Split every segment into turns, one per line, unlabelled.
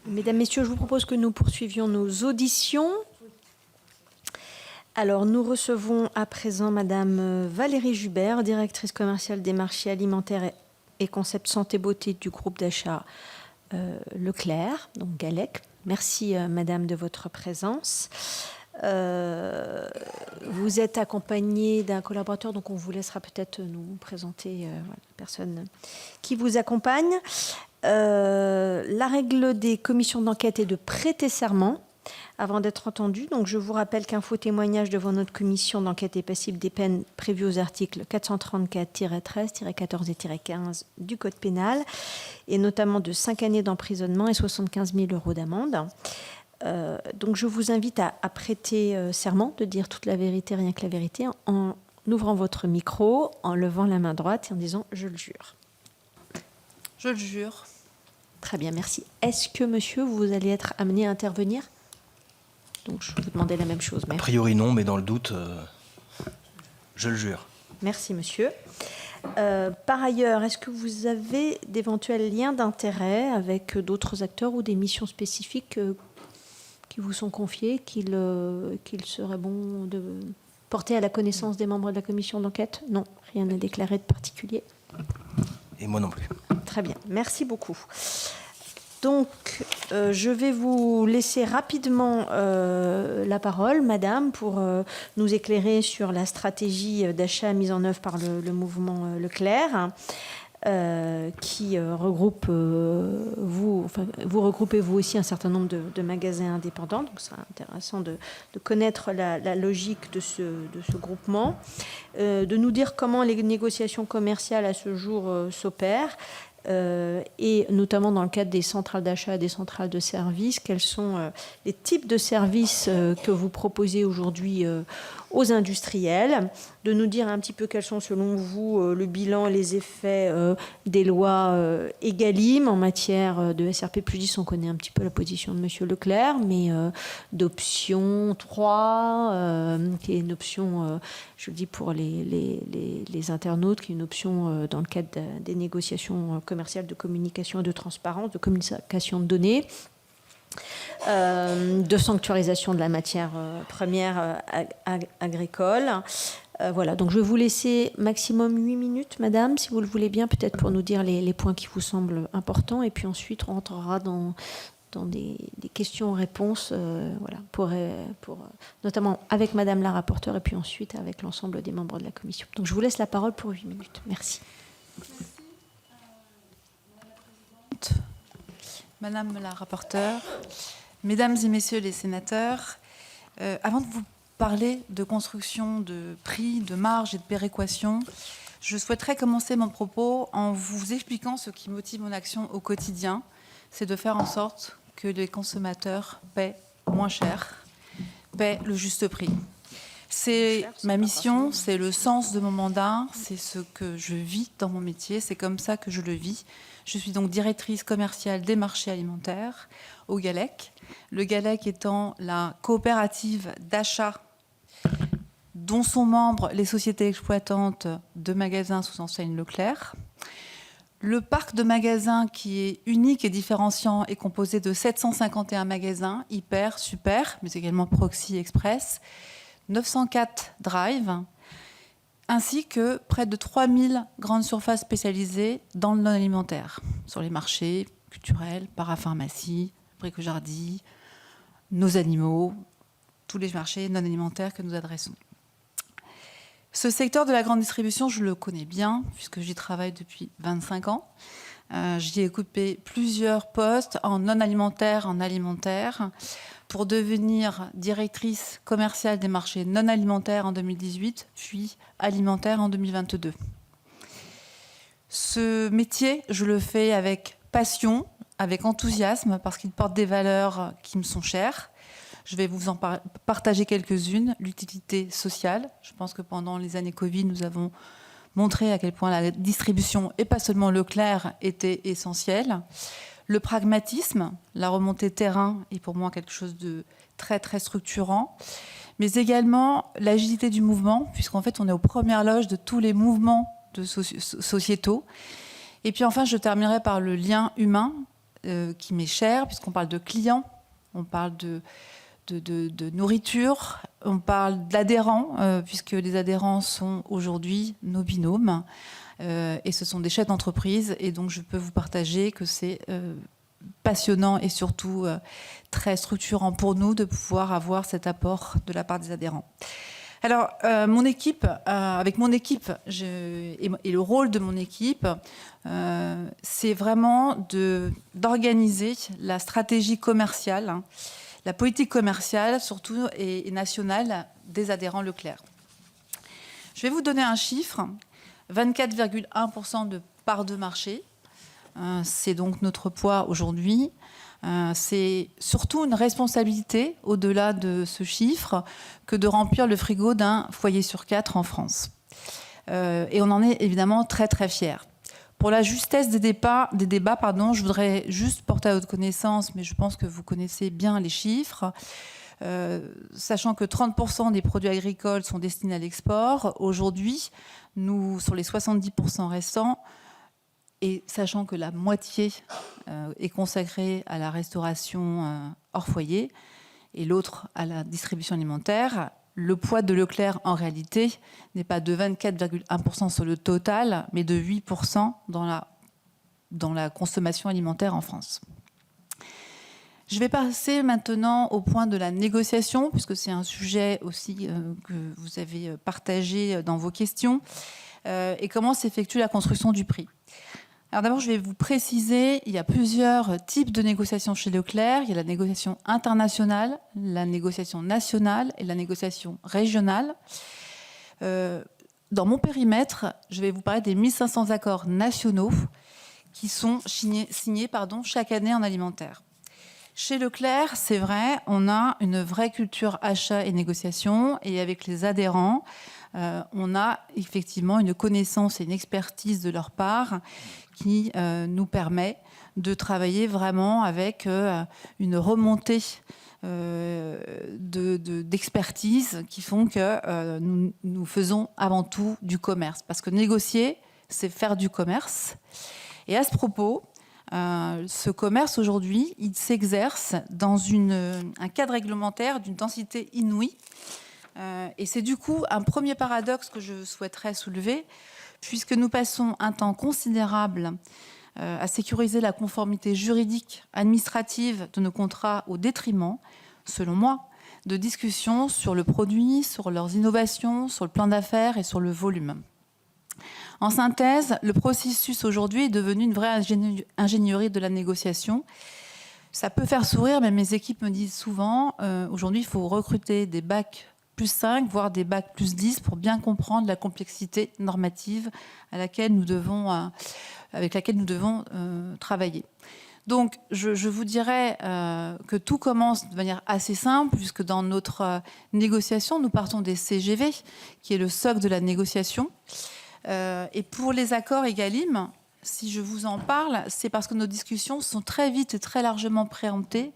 Mesdames, Messieurs, je vous propose que nous poursuivions nos auditions. Alors, nous recevons à présent Madame Valérie Jubert, directrice commerciale des marchés alimentaires et concept santé-beauté du groupe d'achat Leclerc, donc Galec. Merci Madame de votre présence. Vous êtes accompagnée d'un collaborateur, donc on vous laissera peut-être nous présenter la personne qui vous accompagne. La règle des commissions d'enquête est de prêter serment avant d'être entendu. Donc je vous rappelle qu'un faux témoignage devant notre commission d'enquête est passible des peines prévues aux articles 434-13, 14 et 15 du Code pénal, et notamment de 5 années d'emprisonnement et 75 000 € d'amende. Donc je vous invite à prêter serment, de dire toute la vérité, rien que la vérité, en ouvrant votre micro, en levant la main droite et en disant « je le jure ».
Je le jure.
Très bien, merci. Est-ce que, monsieur, vous allez être amené à intervenir? Donc, je vous demandais la même chose. Mais...
A priori, non, mais dans le doute, je le jure.
Merci, monsieur. Par ailleurs, est-ce que vous avez d'éventuels liens d'intérêt avec d'autres acteurs ou des missions spécifiques qui vous sont confiées, qu'il serait bon de porter à la connaissance des membres de la commission d'enquête? Non, rien n'est déclaré de particulier.
Et moi non plus.
Très bien, merci beaucoup. Donc, je vais vous laisser rapidement la parole, madame, pour nous éclairer sur la stratégie d'achat mise en œuvre par le mouvement Leclerc, qui regroupe, vous regroupez vous aussi un certain nombre de magasins indépendants. Donc, c'est intéressant de connaître la logique de ce groupement, de nous dire comment les négociations commerciales à ce jour s'opèrent, et notamment dans le cadre des centrales d'achat et des centrales de services, quels sont les types de services que vous proposez aujourd'hui aux industriels, de nous dire un petit peu quels sont selon vous le bilan et les effets des lois Egalim en matière de SRP+10. On connaît un petit peu la position de monsieur Leclerc, mais d'option 3, qui est une option, je le dis pour les internautes, qui est une option dans le cadre des négociations commerciales de communication et de transparence, de communication de données, de sanctuarisation de la matière première agricole. Voilà, donc je vais vous laisser maximum 8 minutes, madame, si vous le voulez bien, peut-être pour nous dire les points qui vous semblent importants, et puis ensuite on rentrera dans des questions-réponses, voilà, pour notamment avec madame la rapporteure, et puis ensuite avec l'ensemble des membres de la commission. Donc je vous laisse la parole pour 8 minutes. Merci.
Madame la rapporteure, mesdames et messieurs les sénateurs, avant de vous parler de construction, de prix, de marge et de péréquation, je souhaiterais commencer mon propos en vous expliquant ce qui motive mon action au quotidien, c'est de faire en sorte que les consommateurs paient moins cher, paient le juste prix. C'est ma mission, c'est le sens de mon mandat, c'est ce que je vis dans mon métier, c'est comme ça que je le vis. Je suis donc directrice commerciale des marchés alimentaires au Galec. Le Galec étant la coopérative d'achat dont sont membres les sociétés exploitantes de magasins sous enseigne Leclerc. Le parc de magasins qui est unique et différenciant est composé de 751 magasins, hyper, super, mais également proxy, express, 904 drive, ainsi que près de 3000 grandes surfaces spécialisées dans le non-alimentaire, sur les marchés culturels, parapharmacie, brico-jardy, nos animaux, tous les marchés non-alimentaires que nous adressons. Ce secteur de la grande distribution, je le connais bien, puisque j'y travaille depuis 25 ans. J'y ai occupé plusieurs postes en non-alimentaire, en alimentaire, pour devenir directrice commerciale des marchés non alimentaires en 2018, puis alimentaire en 2022. Ce métier, je le fais avec passion, avec enthousiasme, parce qu'il porte des valeurs qui me sont chères. Je vais vous en partager quelques-unes. L'utilité sociale. Je pense que pendant les années Covid, nous avons montré à quel point la distribution, et pas seulement Leclerc, était essentielle. Le pragmatisme, la remontée terrain est pour moi quelque chose de très, très structurant. Mais également l'agilité du mouvement, puisqu'en fait, on est aux premières loges de tous les mouvements sociétaux. Et puis enfin, je terminerai par le lien humain. qui m'est cher, puisqu'on parle de clients, on parle de nourriture, on parle d'adhérents, puisque les adhérents sont aujourd'hui nos binômes, et ce sont des chefs d'entreprise, et donc je peux vous partager que c'est passionnant et surtout très structurant pour nous de pouvoir avoir cet apport de la part des adhérents. Alors, mon équipe, avec mon équipe et le rôle de mon équipe, c'est vraiment d'organiser la stratégie commerciale, hein, la politique commerciale surtout et nationale des adhérents Leclerc. Je vais vous donner un chiffre, 24,1% de part de marché. C'est donc notre poids aujourd'hui. C'est surtout une responsabilité, au-delà de ce chiffre, que de remplir le frigo d'un foyer sur 4 en France. Et on en est évidemment très très fiers. Pour la justesse des débats, je voudrais juste porter à votre connaissance, mais je pense que vous connaissez bien les chiffres, sachant que 30% des produits agricoles sont destinés à l'export. Aujourd'hui, nous, sur les 70% restants, et sachant que la moitié est consacrée à la restauration hors foyer et l'autre à la distribution alimentaire, le poids de Leclerc, en réalité, n'est pas de 24,1% sur le total, mais de 8% dans la consommation alimentaire en France. Je vais passer maintenant au point de la négociation, puisque c'est un sujet aussi que vous avez partagé dans vos questions, et comment s'effectue la construction du prix. Alors d'abord, je vais vous préciser, il y a plusieurs types de négociations chez Leclerc. Il y a la négociation internationale, la négociation nationale et la négociation régionale. Dans mon périmètre, je vais vous parler des 1500 accords nationaux qui sont signés chaque année en alimentaire. Chez Leclerc, c'est vrai, on a une vraie culture achat et négociation, et avec les adhérents, on a effectivement une connaissance et une expertise de leur part qui nous permet de travailler vraiment avec une remontée d'expertise qui font que nous faisons avant tout du commerce. Parce que négocier, c'est faire du commerce. Et à ce propos, ce commerce aujourd'hui, il s'exerce dans un cadre réglementaire d'une densité inouïe. Et c'est du coup un premier paradoxe que je souhaiterais soulever, puisque nous passons un temps considérable à sécuriser la conformité juridique, administrative de nos contrats au détriment, selon moi, de discussions sur le produit, sur leurs innovations, sur le plan d'affaires et sur le volume. En synthèse, le processus aujourd'hui est devenu une vraie ingénierie de la négociation. Ça peut faire sourire, mais mes équipes me disent souvent, aujourd'hui, il faut recruter des bacs plus 5, voire des bacs plus 10 pour bien comprendre la complexité normative avec laquelle nous devons travailler. Donc, je vous dirais que tout commence de manière assez simple, puisque dans notre négociation, nous partons des CGV, qui est le socle de la négociation. Et pour les accords EGalim, si je vous en parle, c'est parce que nos discussions sont très vite et très largement préemptées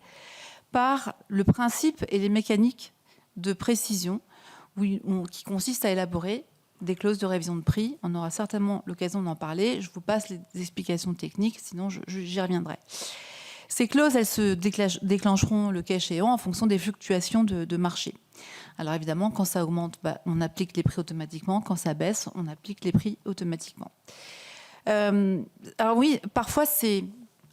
par le principe et les mécaniques de précision qui consistent à élaborer des clauses de révision de prix. On aura certainement l'occasion d'en parler. Je vous passe les explications techniques, sinon j'y reviendrai. Ces clauses, elles se déclencheront le cas échéant en fonction des fluctuations de marché. Alors évidemment, quand ça augmente, on applique les prix automatiquement. Quand ça baisse, on applique les prix automatiquement. Alors oui, parfois c'est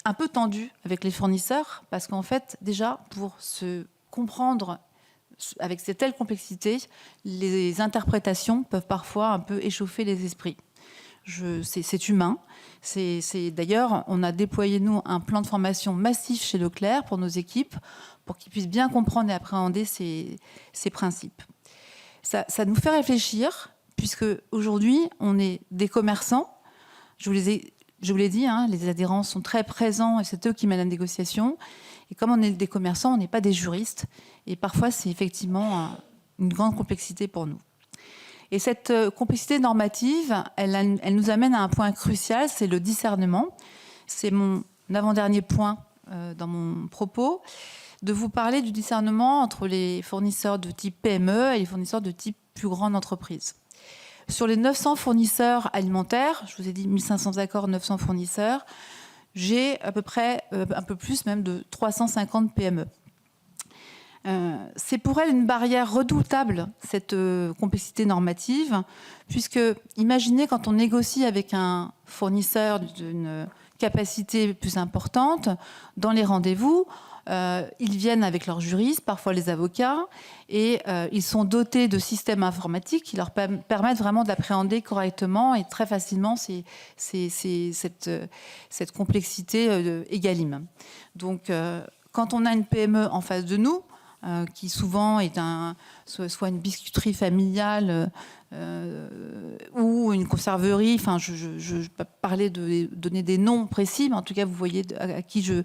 un peu tendu avec les fournisseurs, parce qu'en fait, déjà, pour se comprendre avec cette telle complexité, les interprétations peuvent parfois un peu échauffer les esprits. C'est humain. D'ailleurs, on a déployé, nous, un plan de formation massif chez Leclerc pour nos équipes, pour qu'ils puissent bien comprendre et appréhender ces principes. Ça nous fait réfléchir, puisque aujourd'hui, on est des commerçants. Je vous l'ai dit, hein, les adhérents sont très présents et c'est eux qui mènent la négociation. Et comme on est des commerçants, on n'est pas des juristes. Et parfois, c'est effectivement une grande complexité pour nous. Et cette complexité normative, elle nous amène à un point crucial, c'est le discernement. C'est mon avant-dernier point dans mon propos, de vous parler du discernement entre les fournisseurs de type PME et les fournisseurs de type plus grande entreprise. Sur les 900 fournisseurs alimentaires, je vous ai dit 1500 accords, 900 fournisseurs, j'ai à peu près, un peu plus même de 350 PME. C'est pour elles une barrière redoutable, cette complexité normative, puisque imaginez quand on négocie avec un fournisseur d'une capacité plus importante, dans les rendez-vous, ils viennent avec leurs juristes, parfois les avocats, et ils sont dotés de systèmes informatiques qui leur permettent vraiment d'appréhender correctement et très facilement cette complexité Egalim. Donc, quand on a une PME en face de nous, qui souvent est soit une biscuiterie familiale ou une conserverie, enfin, je peux parler de donner des noms précis, mais en tout cas, vous voyez à qui je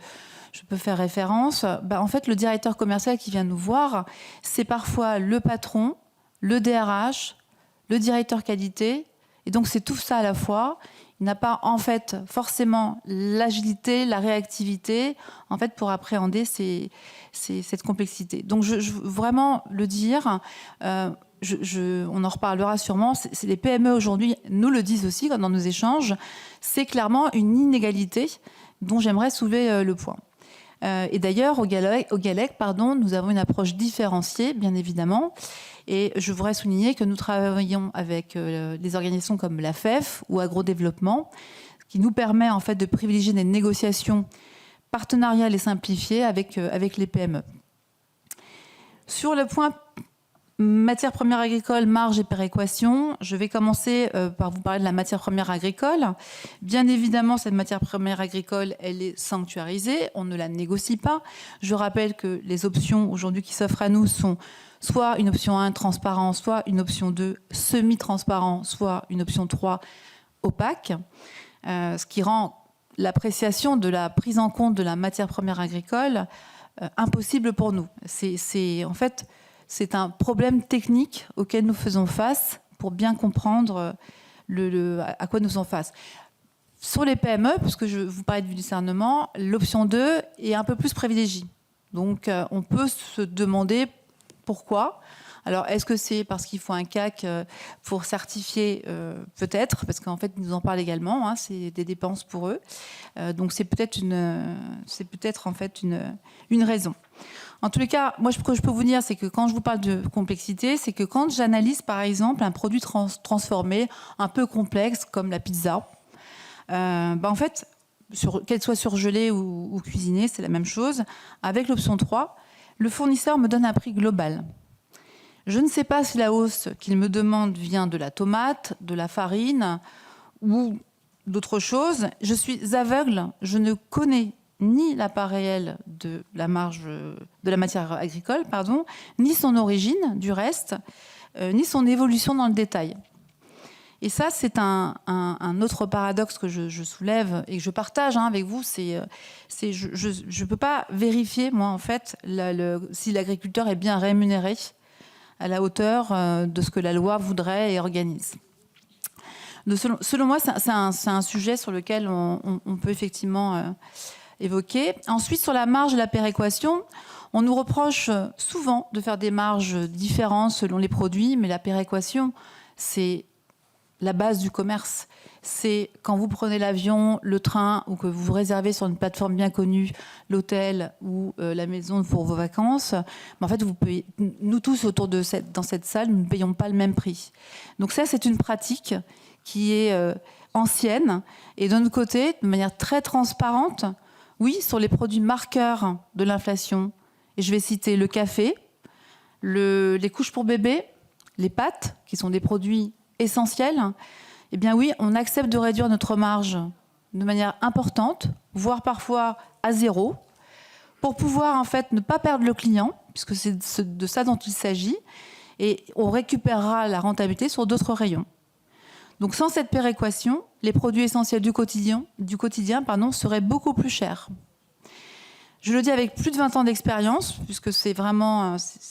peux faire référence. En fait, le directeur commercial qui vient nous voir, c'est parfois le patron, le DRH, le directeur qualité, et donc c'est tout ça à la fois. Il n'a pas en fait forcément l'agilité, la réactivité en fait pour appréhender cette complexité. Donc je veux vraiment le dire, on en reparlera sûrement, les PME aujourd'hui nous le disent aussi dans nos échanges, c'est clairement une inégalité dont j'aimerais soulever le point. Et d'ailleurs, au GALEC, nous avons une approche différenciée, bien évidemment. Et je voudrais souligner que nous travaillons avec des organisations comme la FEF ou Agrodéveloppement, qui nous permet en fait de privilégier des négociations partenariales et simplifiées avec les PME. Sur le point matières premières agricoles, marge et péréquation, je vais commencer par vous parler de la matière première agricole. Bien évidemment, cette matière première agricole, elle est sanctuarisée, on ne la négocie pas. Je rappelle que les options aujourd'hui qui s'offrent à nous sont soit une option 1 transparent, soit une option 2 semi-transparent, soit une option 3 opaque, ce qui rend l'appréciation de la prise en compte de la matière première agricole impossible pour nous. C'est un problème technique auquel nous faisons face pour bien comprendre à quoi nous faisons face. Sur les PME, puisque je vous parlais du discernement, l'option 2 est un peu plus privilégiée. Donc on peut se demander pourquoi. Alors est-ce que c'est parce qu'il faut un CAC pour certifier peut-être, parce qu'en fait ils nous en parlent également, hein, c'est des dépenses pour eux. Donc c'est peut-être en fait une raison. En tous les cas, moi, ce que je peux vous dire, c'est que quand je vous parle de complexité, c'est que quand j'analyse, par exemple, un produit transformé un peu complexe, comme la pizza, en fait, qu'elle soit surgelée ou cuisinée, c'est la même chose. Avec l'option 3, le fournisseur me donne un prix global. Je ne sais pas si la hausse qu'il me demande vient de la tomate, de la farine ou d'autres choses. Je suis aveugle, je ne connais ni la part réelle de la marge de la matière agricole, ni son origine du reste, ni son évolution dans le détail. Et ça, c'est un autre paradoxe que je soulève et que je partage avec vous. Je ne peux pas vérifier, moi, en fait, si l'agriculteur est bien rémunéré à la hauteur de ce que la loi voudrait et organise. Selon moi, c'est un sujet sur lequel on peut effectivement évoqué. Ensuite, sur la marge et la péréquation, on nous reproche souvent de faire des marges différentes selon les produits, mais la péréquation, c'est la base du commerce. C'est quand vous prenez l'avion, le train, ou que vous vous réservez sur une plateforme bien connue, l'hôtel ou la maison pour vos vacances, en fait, vous payez, nous tous dans cette salle, nous ne payons pas le même prix. Donc ça, c'est une pratique qui est ancienne. Et d'un autre côté, de manière très transparente, oui, sur les produits marqueurs de l'inflation, et je vais citer le café, les couches pour bébé, les pâtes, qui sont des produits essentiels, eh bien oui, on accepte de réduire notre marge de manière importante, voire parfois à zéro, pour pouvoir en fait ne pas perdre le client, puisque c'est de ça dont il s'agit, et on récupérera la rentabilité sur d'autres rayons. Donc sans cette péréquation, les produits essentiels du quotidien seraient beaucoup plus chers. Je le dis avec plus de 20 ans d'expérience, puisque c'est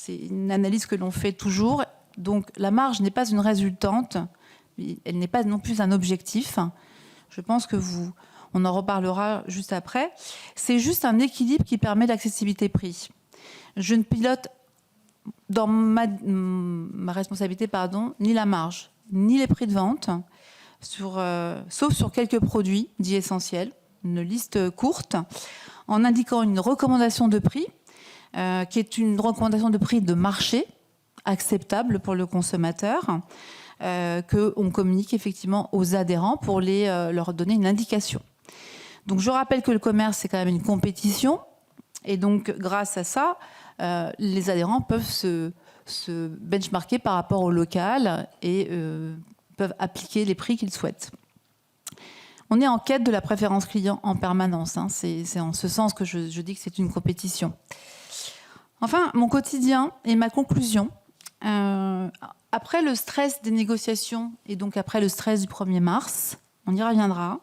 une analyse que l'on fait toujours. Donc la marge n'est pas une résultante, elle n'est pas non plus un objectif. Je pense que on en reparlera juste après. C'est juste un équilibre qui permet l'accessibilité prix. Je ne pilote dans ma responsabilité, ni la marge, ni les prix de vente, sauf sur quelques produits dits essentiels, une liste courte en indiquant une recommandation de prix, qui est une recommandation de prix de marché acceptable pour le consommateur, qu'on communique effectivement aux adhérents pour leur donner une indication. Donc je rappelle que le commerce, c'est quand même une compétition, et donc grâce à ça, les adhérents peuvent se benchmarker par rapport au local et peuvent appliquer les prix qu'ils souhaitent. On est en quête de la préférence client en permanence. Hein. C'est en ce sens que je dis que c'est une compétition. Enfin, mon quotidien et ma conclusion. Après le stress des négociations et donc après le stress du 1er mars, on y reviendra,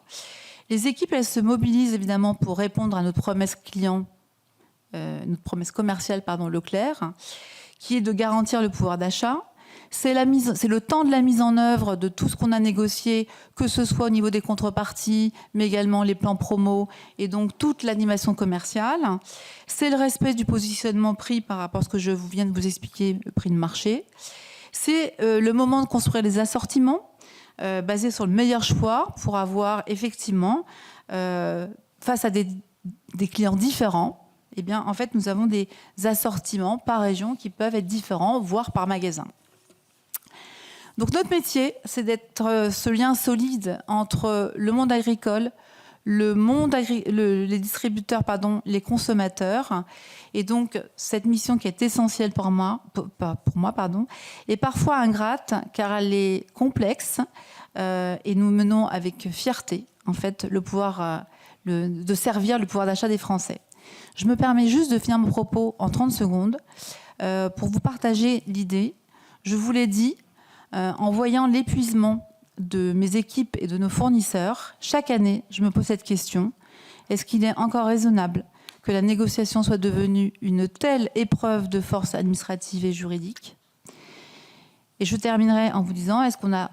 les équipes, elles se mobilisent évidemment pour répondre à notre promesse client, notre promesse commerciale, Leclerc, qui est de garantir le pouvoir d'achat. C'est le temps de la mise en œuvre de tout ce qu'on a négocié, que ce soit au niveau des contreparties, mais également les plans promo et donc toute l'animation commerciale. C'est le respect du positionnement prix par rapport à ce que je viens de vous expliquer, le prix de marché. C'est le moment de construire des assortiments basés sur le meilleur choix pour avoir effectivement, face à des clients différents, eh bien, en fait, nous avons des assortiments par région qui peuvent être différents, voire par magasin. Donc notre métier, c'est d'être ce lien solide entre le monde agricole, les distributeurs, les consommateurs. Et donc cette mission qui est essentielle pour moi, est parfois ingrate car elle est complexe et nous menons avec fierté en fait le pouvoir de servir le pouvoir d'achat des Français. Je me permets juste de finir mon propos en 30 secondes pour vous partager l'idée. Je vous l'ai dit, en voyant l'épuisement de mes équipes et de nos fournisseurs, chaque année, je me pose cette question. Est-ce qu'il est encore raisonnable que la négociation soit devenue une telle épreuve de force administrative et juridique? Et je terminerai en vous disant, est-ce qu'on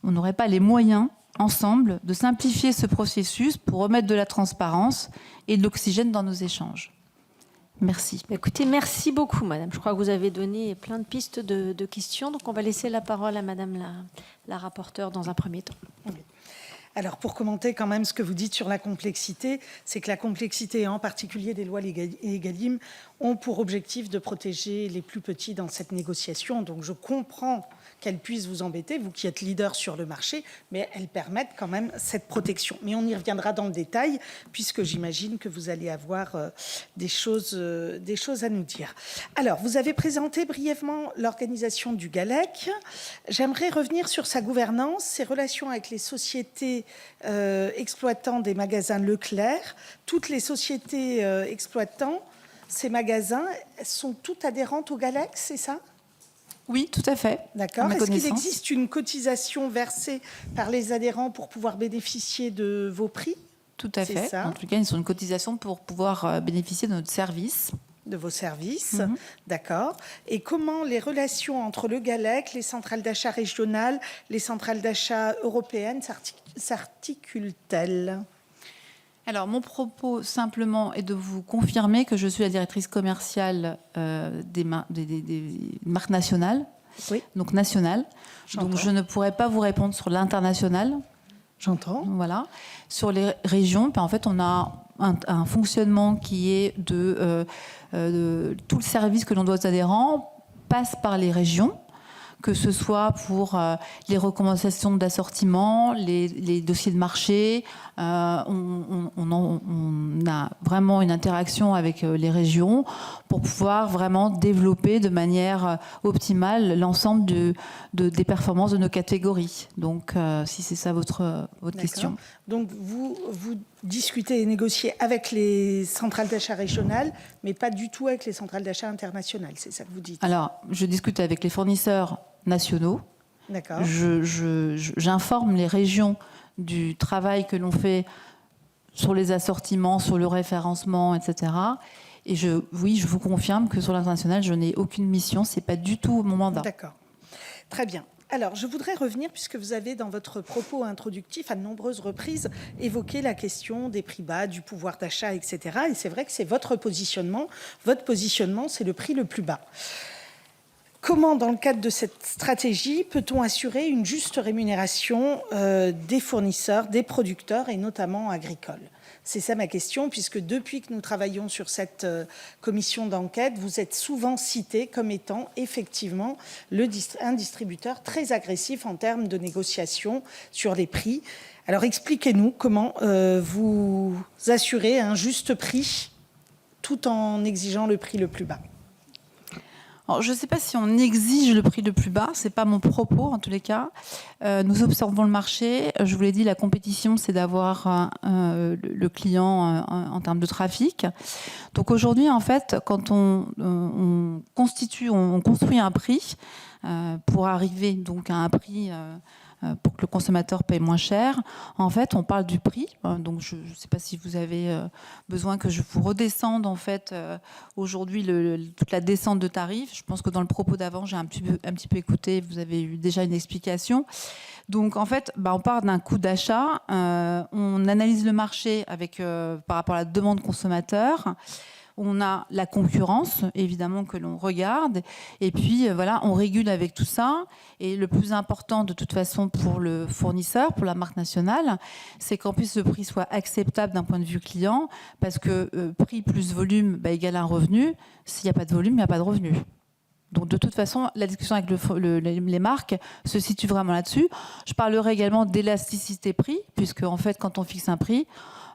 n'aurait pas les moyens, ensemble, de simplifier ce processus pour remettre de la transparence et de l'oxygène dans nos échanges? Merci.
Écoutez, merci beaucoup, madame. Je crois que vous avez donné plein de pistes de questions. Donc, on va laisser la parole à madame la rapporteure dans un premier temps.
Oui. Alors, pour commenter quand même ce que vous dites sur la complexité, c'est que la complexité, et en particulier des lois Egalim, ont pour objectif de protéger les plus petits dans cette négociation. Donc, je comprends qu'elles puissent vous embêter, vous qui êtes leader sur le marché, mais elles permettent quand même cette protection. Mais on y reviendra dans le détail, puisque j'imagine que vous allez avoir des choses à nous dire. Alors, vous avez présenté brièvement l'organisation du GALEC. J'aimerais revenir sur sa gouvernance, ses relations avec les sociétés exploitant des magasins Leclerc. Toutes les sociétés exploitant ces magasins sont toutes adhérentes au GALEC, c'est ça ?
Oui, tout à fait.
D'accord. Est-ce qu'il existe une cotisation versée par les adhérents pour pouvoir bénéficier de vos prix ?
Tout à fait. Ça. En tout cas, ils ont une cotisation pour pouvoir bénéficier de notre service.
De vos services, d'accord. Et comment les relations entre le GALEC, les centrales d'achat régionales, les centrales d'achat européennes s'articulent-elles ?
Alors, mon propos, simplement, est de vous confirmer que je suis la directrice commerciale des marques nationales,
oui.
Donc nationales. Donc, je ne pourrais pas vous répondre sur l'international.
J'entends.
Voilà. Sur les régions, en fait, on a un fonctionnement qui est de tout le service que l'on doit aux adhérents passe par les régions, que ce soit pour les recommandations d'assortiment, les dossiers de marché. On a vraiment une interaction avec les régions pour pouvoir vraiment développer de manière optimale l'ensemble des performances de nos catégories. Donc, si c'est ça votre question.
Donc, vous discutez et négociez avec les centrales d'achat régionales, mais pas du tout avec les centrales d'achat internationales, c'est ça que vous dites?
Alors, je discute avec les fournisseurs nationaux.
D'accord.
J'informe les régions du travail que l'on fait sur les assortiments, sur le référencement, etc. Et oui, je vous confirme que sur l'international, je n'ai aucune mission. Ce n'est pas du tout mon mandat.
D'accord. Très bien. Alors, je voudrais revenir, puisque vous avez, dans votre propos introductif, à de nombreuses reprises, évoqué la question des prix bas, du pouvoir d'achat, etc. Et c'est vrai que c'est votre positionnement. Votre positionnement, c'est le prix le plus bas. Comment, dans le cadre de cette stratégie, peut-on assurer une juste rémunération des fournisseurs, des producteurs et notamment agricoles ? C'est ça ma question, puisque depuis que nous travaillons sur cette commission d'enquête, vous êtes souvent cité comme étant effectivement un distributeur très agressif en termes de négociation sur les prix. Alors expliquez-nous comment vous assurez un juste prix tout en exigeant le prix le plus bas.
Alors, je ne sais pas si on exige le prix le plus bas, ce n'est pas mon propos en tous les cas. Nous observons le marché. Je vous l'ai dit, la compétition, c'est d'avoir le client en termes de trafic. Donc aujourd'hui, en fait, quand on construit un prix pour arriver donc à un prix pour que le consommateur paye moins cher. En fait, on parle du prix. Donc, je ne sais pas si vous avez besoin que je vous redescende en fait aujourd'hui toute la descente de tarifs. Je pense que dans le propos d'avant, j'ai un petit peu écouté. Vous avez eu déjà une explication. Donc, en fait, on part d'un coût d'achat. On analyse le marché par rapport à la demande consommateur. On a la concurrence, évidemment, que l'on regarde. Et puis, voilà, on régule avec tout ça. Et le plus important, de toute façon, pour le fournisseur, pour la marque nationale, c'est qu'en plus, le prix soit acceptable d'un point de vue client. Parce que prix plus volume égale un revenu. S'il n'y a pas de volume, il n'y a pas de revenu. Donc, de toute façon, la discussion avec les marques se situe vraiment là-dessus. Je parlerai également d'élasticité prix, puisque, en fait, quand on fixe un prix,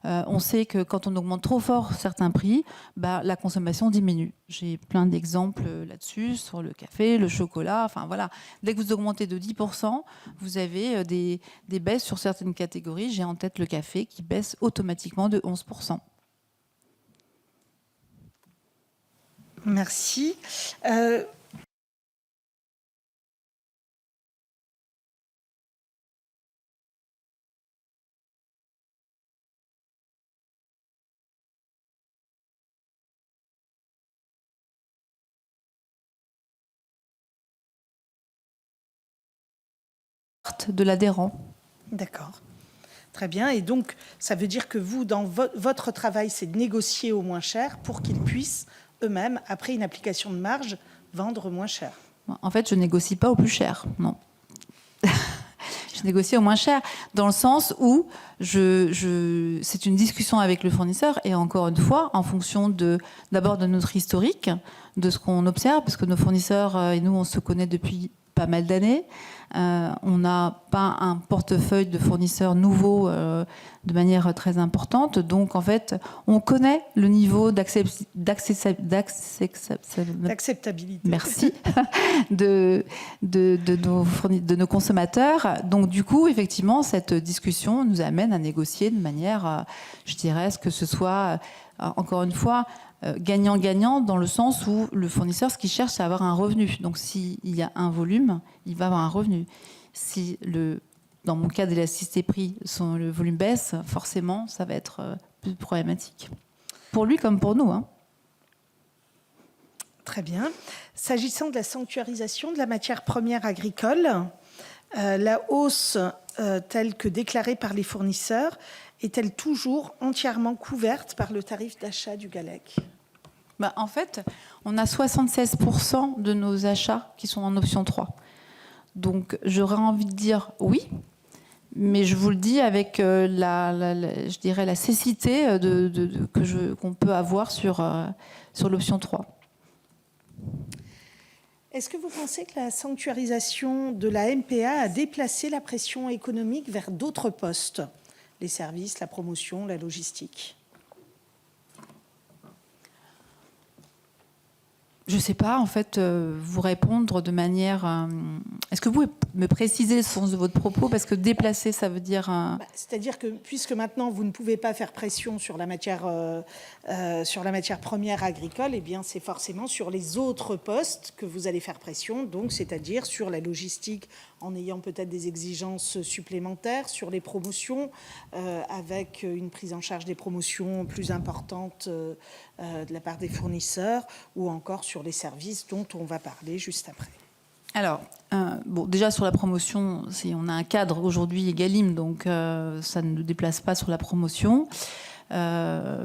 on sait que quand on augmente trop fort certains prix, la consommation diminue. J'ai plein d'exemples là-dessus, sur le café, le chocolat, enfin voilà. Dès que vous augmentez de 10%, vous avez des baisses sur certaines catégories. J'ai en tête le café qui baisse automatiquement de 11%.
Merci.
De l'adhérent.
D'accord. Très bien. Et donc, ça veut dire que vous, dans votre travail, c'est de négocier au moins cher pour qu'ils puissent eux-mêmes, après une application de marge, vendre moins cher.
En fait, je ne négocie pas au plus cher, non. Je négocie au moins cher, dans le sens où c'est une discussion avec le fournisseur, et encore une fois, en fonction d'abord de notre historique, de ce qu'on observe, parce que nos fournisseurs et nous, on se connaît depuis pas mal d'années. On n'a pas un portefeuille de fournisseurs nouveaux de manière très importante. Donc, en fait, on connaît le niveau
d'acceptabilité.
Merci. de nos consommateurs. Donc, du coup, effectivement, cette discussion nous amène à négocier de manière, je dirais, que ce soit, encore une fois, gagnant-gagnant dans le sens où le fournisseur, ce qu'il cherche, c'est avoir un revenu. Donc, s'il y a un volume, il va avoir un revenu. Si, dans mon cas d'élasticité prix, le volume baisse, forcément, ça va être plus problématique. Pour lui comme pour nous.
Très bien. S'agissant de la sanctuarisation de la matière première agricole, la hausse telle que déclarée par les fournisseurs est-elle toujours entièrement couverte par le tarif d'achat du GALEC ?
En fait, on a 76% de nos achats qui sont en option 3. Donc, j'aurais envie de dire oui, mais je vous le dis avec je dirais la cécité qu'on peut avoir sur l'option 3.
Est-ce que vous pensez que la sanctuarisation de la MPA a déplacé la pression économique vers d'autres postes ? Les services, la promotion, la logistique.
Je ne sais pas, en fait, vous répondre de manière... Est-ce que vous pouvez me préciser le sens de votre propos ? Parce que déplacer, ça veut dire...
C'est-à-dire que puisque maintenant, vous ne pouvez pas faire pression sur la matière première agricole, eh bien, c'est forcément sur les autres postes que vous allez faire pression, donc c'est-à-dire sur la logistique, en ayant peut-être des exigences supplémentaires, sur les promotions, avec une prise en charge des promotions plus importante de la part des fournisseurs, ou encore sur les services dont on va parler juste après.
Alors, déjà sur la promotion, on a un cadre aujourd'hui Egalim, donc ça ne nous déplace pas sur la promotion,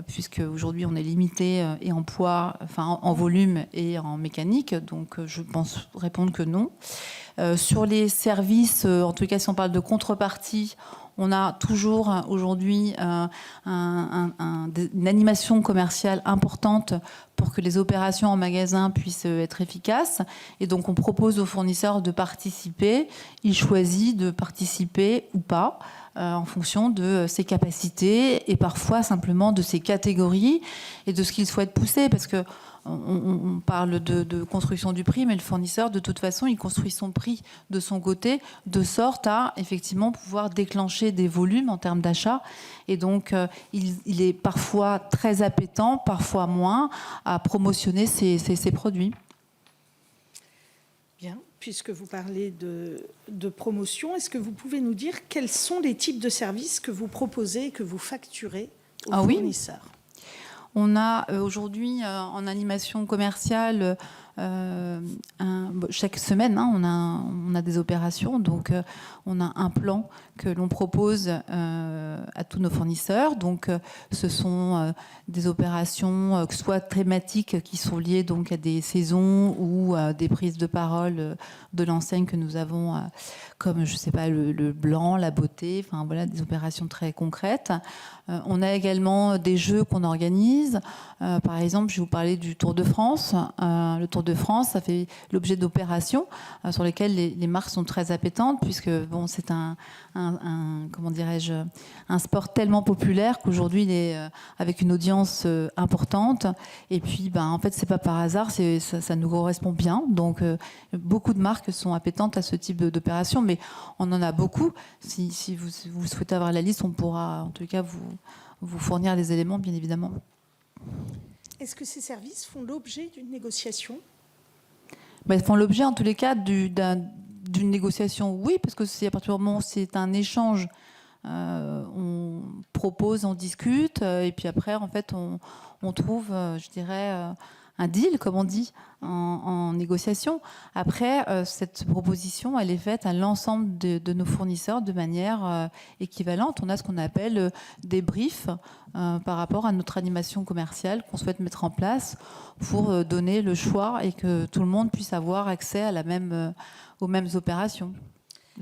puisque aujourd'hui on est limité et en poids, enfin en volume et en mécanique, donc je pense répondre que non. Sur les services, en tout cas si on parle de contrepartie, On a toujours aujourd'hui une animation commerciale importante pour que les opérations en magasin puissent être efficaces. Et donc, on propose aux fournisseurs de participer. Il choisit de participer ou pas en fonction de ses capacités et parfois simplement de ses catégories et de ce qu'il souhaite pousser. Parce que on parle de construction du prix, mais le fournisseur, de toute façon, il construit son prix de son côté, de sorte à effectivement pouvoir déclencher des volumes en termes d'achat. Et donc, il est parfois très appétent, parfois moins, à promotionner ses produits.
Bien, puisque vous parlez de promotion, est-ce que vous pouvez nous dire quels sont les types de services que vous proposez et que vous facturez aux fournisseurs ?
On a aujourd'hui en animation commerciale, chaque semaine, on a des opérations. Donc, on a un plan que l'on propose à tous nos fournisseurs. Donc, ce sont des opérations soit thématiques qui sont liées donc, à des saisons ou à des prises de parole de l'enseigne que nous avons, comme, je sais pas, le blanc, la beauté, enfin voilà, des opérations très concrètes. On a également des jeux qu'on organise. Par exemple, je vais vous parler du Tour de France. Le Tour de France, ça fait l'objet d'opérations sur lesquelles les marques sont très appétentes, puisque bon, c'est comment dirais-je, un sport tellement populaire qu'aujourd'hui il est avec une audience importante. Et puis, en fait, c'est pas par hasard, ça nous correspond bien. Donc, beaucoup de marques sont appétentes à ce type d'opération, mais on en a beaucoup. Si vous souhaitez avoir la liste, on pourra en tout cas vous fournir les éléments, bien évidemment.
Est-ce que ces services font l'objet d'une négociation ?
Ils font l'objet, en tous les cas, d'une négociation, oui, parce que c'est à partir du moment où c'est un échange, on propose, on discute, et puis après, en fait, on trouve, je dirais, un deal, comme on dit, en négociation. Après, cette proposition, elle est faite à l'ensemble de nos fournisseurs de manière équivalente. On a ce qu'on appelle des briefs par rapport à notre animation commerciale qu'on souhaite mettre en place pour donner le choix et que tout le monde puisse avoir accès aux mêmes opérations.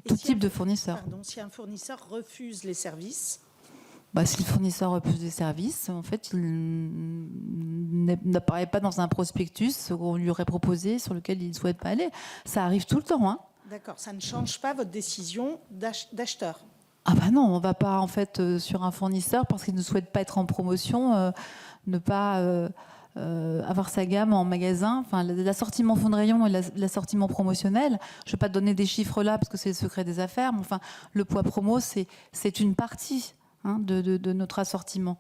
Tout type de fournisseurs.
Pardon, si un fournisseur refuse les services ?
Si le fournisseur refuse des services, en fait, il n'apparaît pas dans un prospectus qu'on lui aurait proposé sur lequel il ne souhaite pas aller. Ça arrive tout le temps. Hein.
D'accord, ça ne change pas votre décision d'acheteur ?
Ah non, on ne va pas en fait sur un fournisseur parce qu'il ne souhaite pas être en promotion, ne pas avoir sa gamme en magasin. Enfin, l'assortiment fond de rayon et l'assortiment promotionnel, je ne vais pas donner des chiffres là parce que c'est le secret des affaires, mais enfin, le poids promo, c'est une partie de notre assortiment.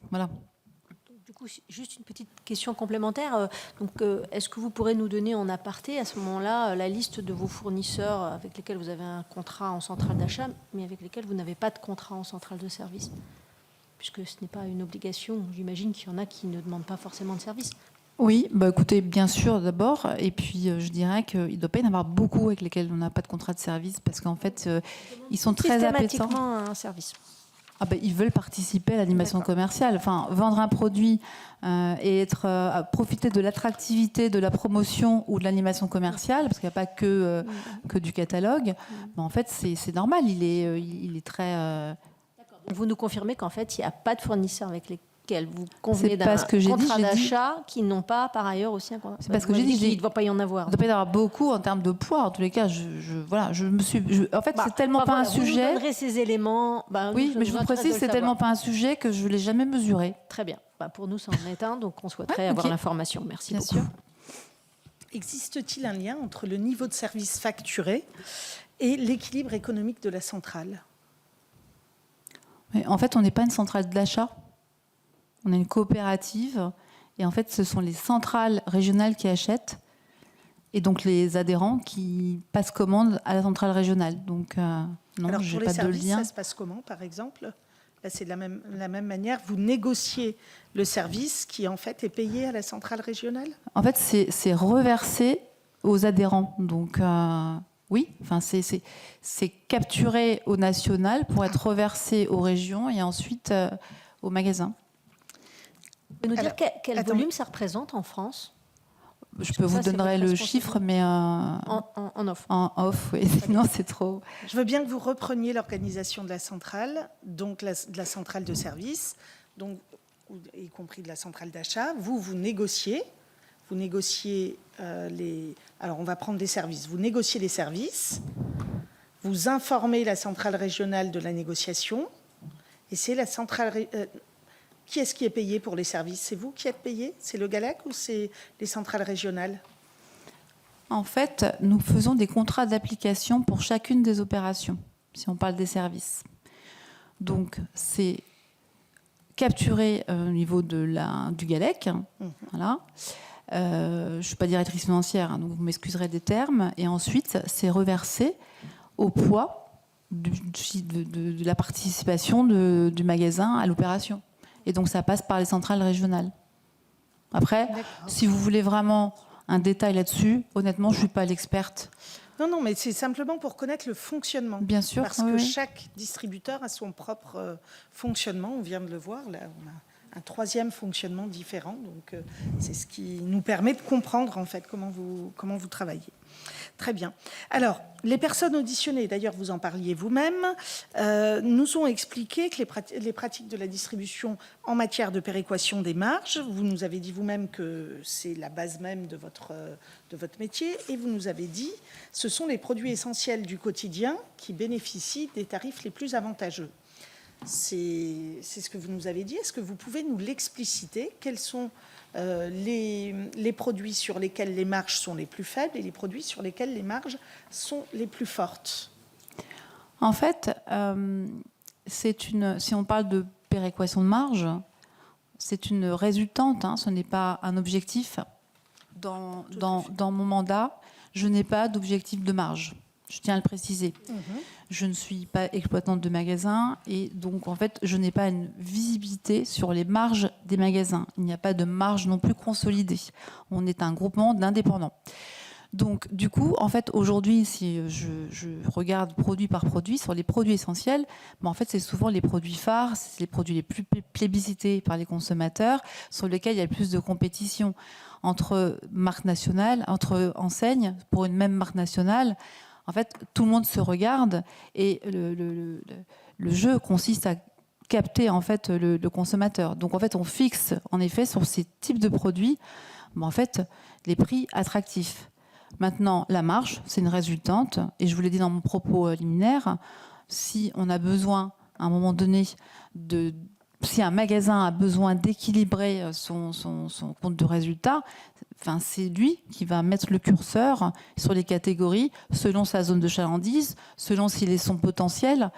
Voilà.
Du coup, juste une petite question complémentaire. Est-ce que vous pourrez nous donner en aparté, à ce moment-là, la liste de vos fournisseurs avec lesquels vous avez un contrat en centrale d'achat, mais avec lesquels vous n'avez pas de contrat en centrale de service ? Puisque ce n'est pas une obligation. J'imagine qu'il y en a qui ne demandent pas forcément de service. Oui,
écoutez, bien sûr d'abord, et puis je dirais qu'il ne doit pas y en avoir beaucoup avec lesquels on n'a pas de contrat de service, parce qu'en fait, ils sont très appétents.
Systématiquement un service.
Ils veulent participer à l'animation commerciale. Enfin, vendre un produit et profiter de l'attractivité, de la promotion ou de l'animation commerciale, parce qu'il n'y a pas que du catalogue. En fait, c'est normal. Il est très.
Vous nous confirmez qu'en fait, il n'y a pas de fournisseurs avec lesquels vous convenez d'un contrat d'achat qui n'ont pas par ailleurs aussi un contrat.
C'est parce que j'ai dit qu'il
ne doit pas y en avoir.
Il ne doit pas y en avoir beaucoup en termes de poids. En tous les cas, en fait, c'est tellement pas un sujet.
Vous donnerez ces éléments.
Oui, mais je vous précise, c'est tellement pas un sujet que je ne l'ai jamais mesuré.
Très bien. Pour nous, ça en est un, donc on souhaiterait avoir l'information. Merci
bien
beaucoup.
Sûr.
Existe-t-il un lien entre le niveau de service facturé et l'équilibre économique de la centrale ?
En fait, on n'est pas une centrale d'achat. On est une coopérative. Et en fait, ce sont les centrales régionales qui achètent. Et donc, les adhérents qui passent commande à la centrale régionale. Donc, non,
alors,
j'ai
pour
pas
les
de
services,
lien.
ça se passe comment, par exemple ? Là, c'est de la même manière. Vous négociez le service qui, en fait, est payé à la centrale régionale ?
En fait, c'est reversé aux adhérents. Donc, oui, enfin, c'est capturé au national pour être reversé aux régions et ensuite aux magasins.
Vous pouvez nous dire quel volume ça représente en France ?
Je peux vous
Ça, c'est
donner
votre
le chiffre, mais
En off.
en off, oui. Sinon, c'est trop.
Je veux bien que vous repreniez l'organisation de la centrale, donc de la centrale de service, donc, y compris de la centrale d'achat. Vous négociez. Vous négociez Alors, on va prendre les services. Vous négociez les services. Vous informez la centrale régionale de la négociation. Et c'est la centrale... Qui est-ce qui est payé pour les services? C'est vous qui êtes payé? C'est le GALEC ou c'est les centrales régionales?
En fait, nous faisons des contrats d'application pour chacune des opérations, si on parle des services. Donc, c'est capturé au niveau du GALEC. Voilà. Je ne suis pas directrice financière, donc vous m'excuserez des termes. Et ensuite, c'est reversé au poids de la participation du magasin à l'opération. Et donc, ça passe par les centrales régionales. Après, si vous voulez vraiment un détail là-dessus, honnêtement, je ne suis pas l'experte.
Non, mais c'est simplement pour connaître le fonctionnement.
Bien sûr.
Parce que chaque distributeur a son propre fonctionnement. On vient de le voir, là, on a un troisième fonctionnement différent. Donc, c'est ce qui nous permet de comprendre, en fait, comment vous travaillez. Très bien. Alors, les personnes auditionnées, d'ailleurs, vous en parliez vous-même, nous ont expliqué que les pratiques de la distribution en matière de péréquation des marges, vous nous avez dit vous-même que c'est la base même de votre métier, et vous nous avez dit ce sont les produits essentiels du quotidien qui bénéficient des tarifs les plus avantageux. C'est ce que vous nous avez dit. Est-ce que vous pouvez nous l'expliciter? Quels sont les produits sur lesquels les marges sont les plus faibles et les produits sur lesquels les marges sont les plus fortes?
En fait, si on parle de péréquation de marge, c'est une résultante, hein, ce n'est pas un objectif. Dans mon mandat, je n'ai pas d'objectif de marge. Je tiens à le préciser. Je ne suis pas exploitante de magasin et donc, en fait, je n'ai pas une visibilité sur les marges des magasins. Il n'y a pas de marge non plus consolidée. On est un groupement d'indépendants. Donc, du coup, en fait, aujourd'hui, si je regarde produit par produit, sur les produits essentiels, en fait, c'est souvent les produits phares, c'est les produits les plus plébiscités par les consommateurs, sur lesquels il y a le plus de compétition entre marques nationales, entre enseignes, pour une même marque nationale. En fait, tout le monde se regarde et le jeu consiste à capter en fait le consommateur. Donc en fait, on fixe en effet sur ces types de produits, en fait, les prix attractifs. Maintenant, la marge, c'est une résultante, et je vous l'ai dit dans mon propos liminaire, si on a besoin, à un moment donné, si un magasin a besoin d'équilibrer son compte de résultat, enfin, c'est lui qui va mettre le curseur sur les catégories selon sa zone de chalandise, selon s'il est son potentiel.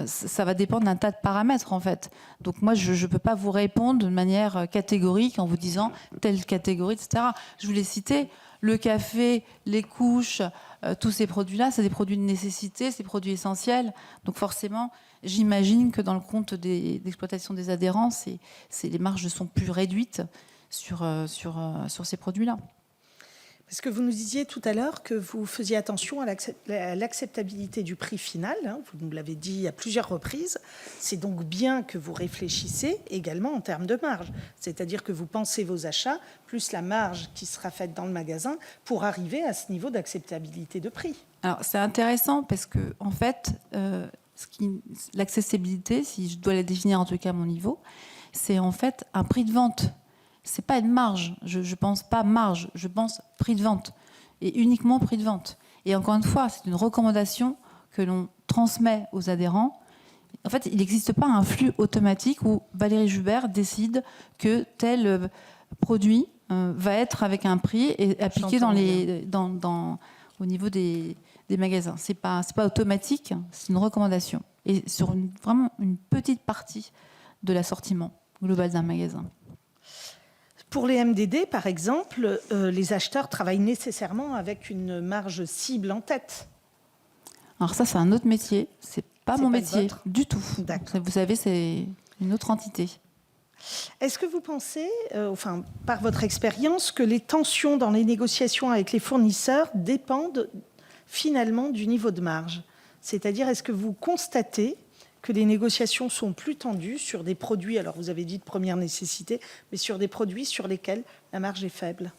Ça va dépendre d'un tas de paramètres, en fait. Donc moi, je ne peux pas vous répondre de manière catégorique en vous disant telle catégorie, etc. Je vous l'ai cité, le café, les couches, tous ces produits-là, c'est des produits de nécessité, c'est des produits essentiels. Donc forcément, j'imagine que dans le compte d'exploitation des adhérents, les marges sont plus réduites sur ces produits-là.
Parce que vous nous disiez tout à l'heure que vous faisiez attention à l'acceptabilité du prix final. Hein, vous nous l'avez dit à plusieurs reprises. C'est donc bien que vous réfléchissez également en termes de marge. C'est-à-dire que vous pensez vos achats plus la marge qui sera faite dans le magasin pour arriver à ce niveau d'acceptabilité de prix.
Alors, c'est intéressant parce que, en fait, l'accessibilité, si je dois la définir en tout cas à mon niveau, c'est en fait un prix de vente. C'est pas une marge. Je pense pas marge, je pense prix de vente. Et uniquement prix de vente. Et encore une fois, c'est une recommandation que l'on transmet aux adhérents. En fait, il n'existe pas un flux automatique où Valérie Jubert décide que tel produit va être avec un prix et appliqué au niveau des magasins. C'est pas automatique, c'est une recommandation. Et sur vraiment une petite partie de l'assortiment global d'un magasin.
Pour les MDD, par exemple, les acheteurs travaillent nécessairement avec une marge cible en tête.
Alors ça, c'est un autre métier. C'est pas mon métier du tout.
D'accord.
Vous savez, c'est une autre entité.
Est-ce que vous pensez, par votre expérience, que les tensions dans les négociations avec les fournisseurs dépendent finalement du niveau de marge? C'est-à-dire, est-ce que vous constatez que les négociations sont plus tendues sur des produits, alors vous avez dit de première nécessité, mais sur des produits sur lesquels la marge est faible?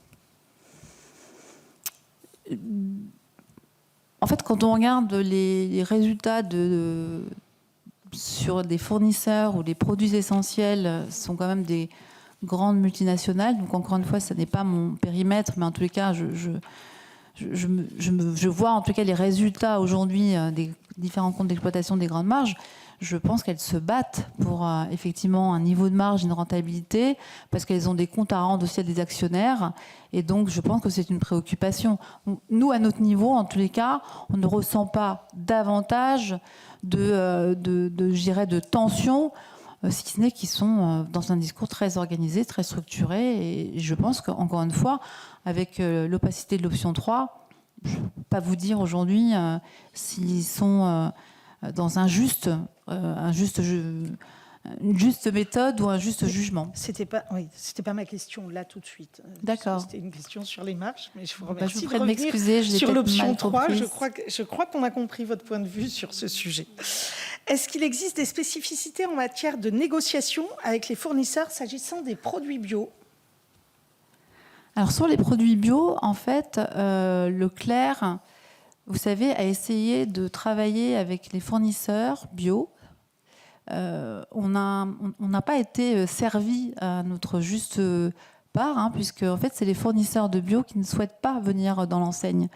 En fait, quand on regarde les résultats sur des fournisseurs où les produits essentiels sont quand même des grandes multinationales, donc encore une fois, ça n'est pas mon périmètre, mais en tous les cas, je vois en tout cas les résultats aujourd'hui des différents comptes d'exploitation des grandes marges. Je pense qu'elles se battent pour effectivement un niveau de marge, une rentabilité, parce qu'elles ont des comptes à rendre aussi à des actionnaires. Et donc, je pense que c'est une préoccupation. Nous, à notre niveau, en tous les cas, on ne ressent pas davantage de tension, si ce n'est qu'ils sont dans un discours très organisé, très structuré. Et je pense qu'encore une fois, avec l'opacité de l'option 3, je ne peux pas vous dire aujourd'hui s'ils sont dans une juste méthode ou un juste jugement.
C'était pas ma question là tout de suite.
D'accord.
C'était une question sur les marges, mais je vous
Je
remercie
vous
de
prie de
revenir
m'excuser, je l'ai
sur
peut-être
l'option
mal
3.
comprise.
Je crois qu'on a compris votre point de vue sur ce sujet. Est-ce qu'il existe des spécificités en matière de négociation avec les fournisseurs s'agissant des produits bio ?
Alors sur les produits bio, en fait, Leclerc, vous savez, a essayé de travailler avec les fournisseurs bio. On n'a pas été servi à notre juste part, puisque en fait, c'est les fournisseurs de bio qui ne souhaitent pas venir dans l'enseigne.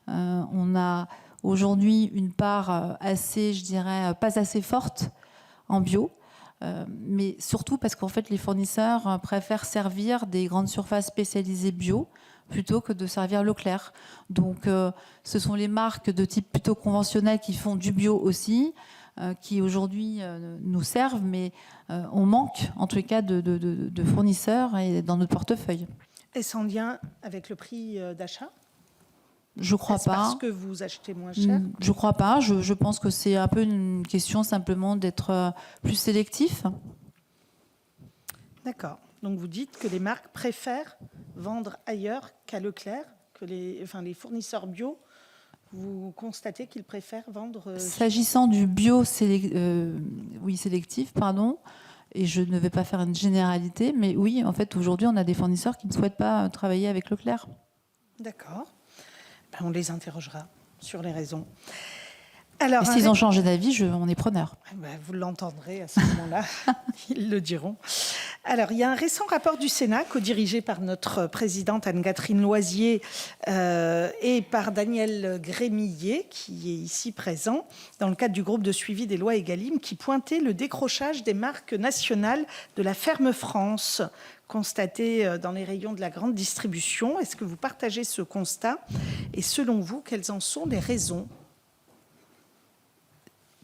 On a aujourd'hui une part assez, je dirais, pas assez forte en bio. Mais surtout parce qu'en fait, les fournisseurs préfèrent servir des grandes surfaces spécialisées bio plutôt que de servir Leclerc. Donc, ce sont les marques de type plutôt conventionnel qui font du bio aussi, qui aujourd'hui nous servent, mais on manque en tous les cas de fournisseurs et dans notre portefeuille.
Est-ce en lien avec le prix d'achat ?
Je crois pas.
Parce que vous achetez moins cher ?
Je crois pas. Je pense que c'est un peu une question simplement d'être plus sélectif.
D'accord. Donc vous dites que les marques préfèrent vendre ailleurs qu'à Leclerc, que les fournisseurs bio, vous constatez qu'ils préfèrent vendre...
S'agissant du bio sélectif, pardon, et je ne vais pas faire une généralité, mais oui, en fait, aujourd'hui, on a des fournisseurs qui ne souhaitent pas travailler avec Leclerc.
D'accord. On les interrogera sur les raisons.
Alors, et s'ils ont changé d'avis, on est preneur.
Vous l'entendrez à ce moment-là, ils le diront. Alors, il y a un récent rapport du Sénat, co-dirigé par notre présidente Anne-Catherine Loisier et par Daniel Grémillet, qui est ici présent, dans le cadre du groupe de suivi des lois Egalim, qui pointait le décrochage des marques nationales de la ferme France, constaté dans les rayons de la grande distribution. Est-ce que vous partagez ce constat ? Et selon vous, quelles en sont les raisons ?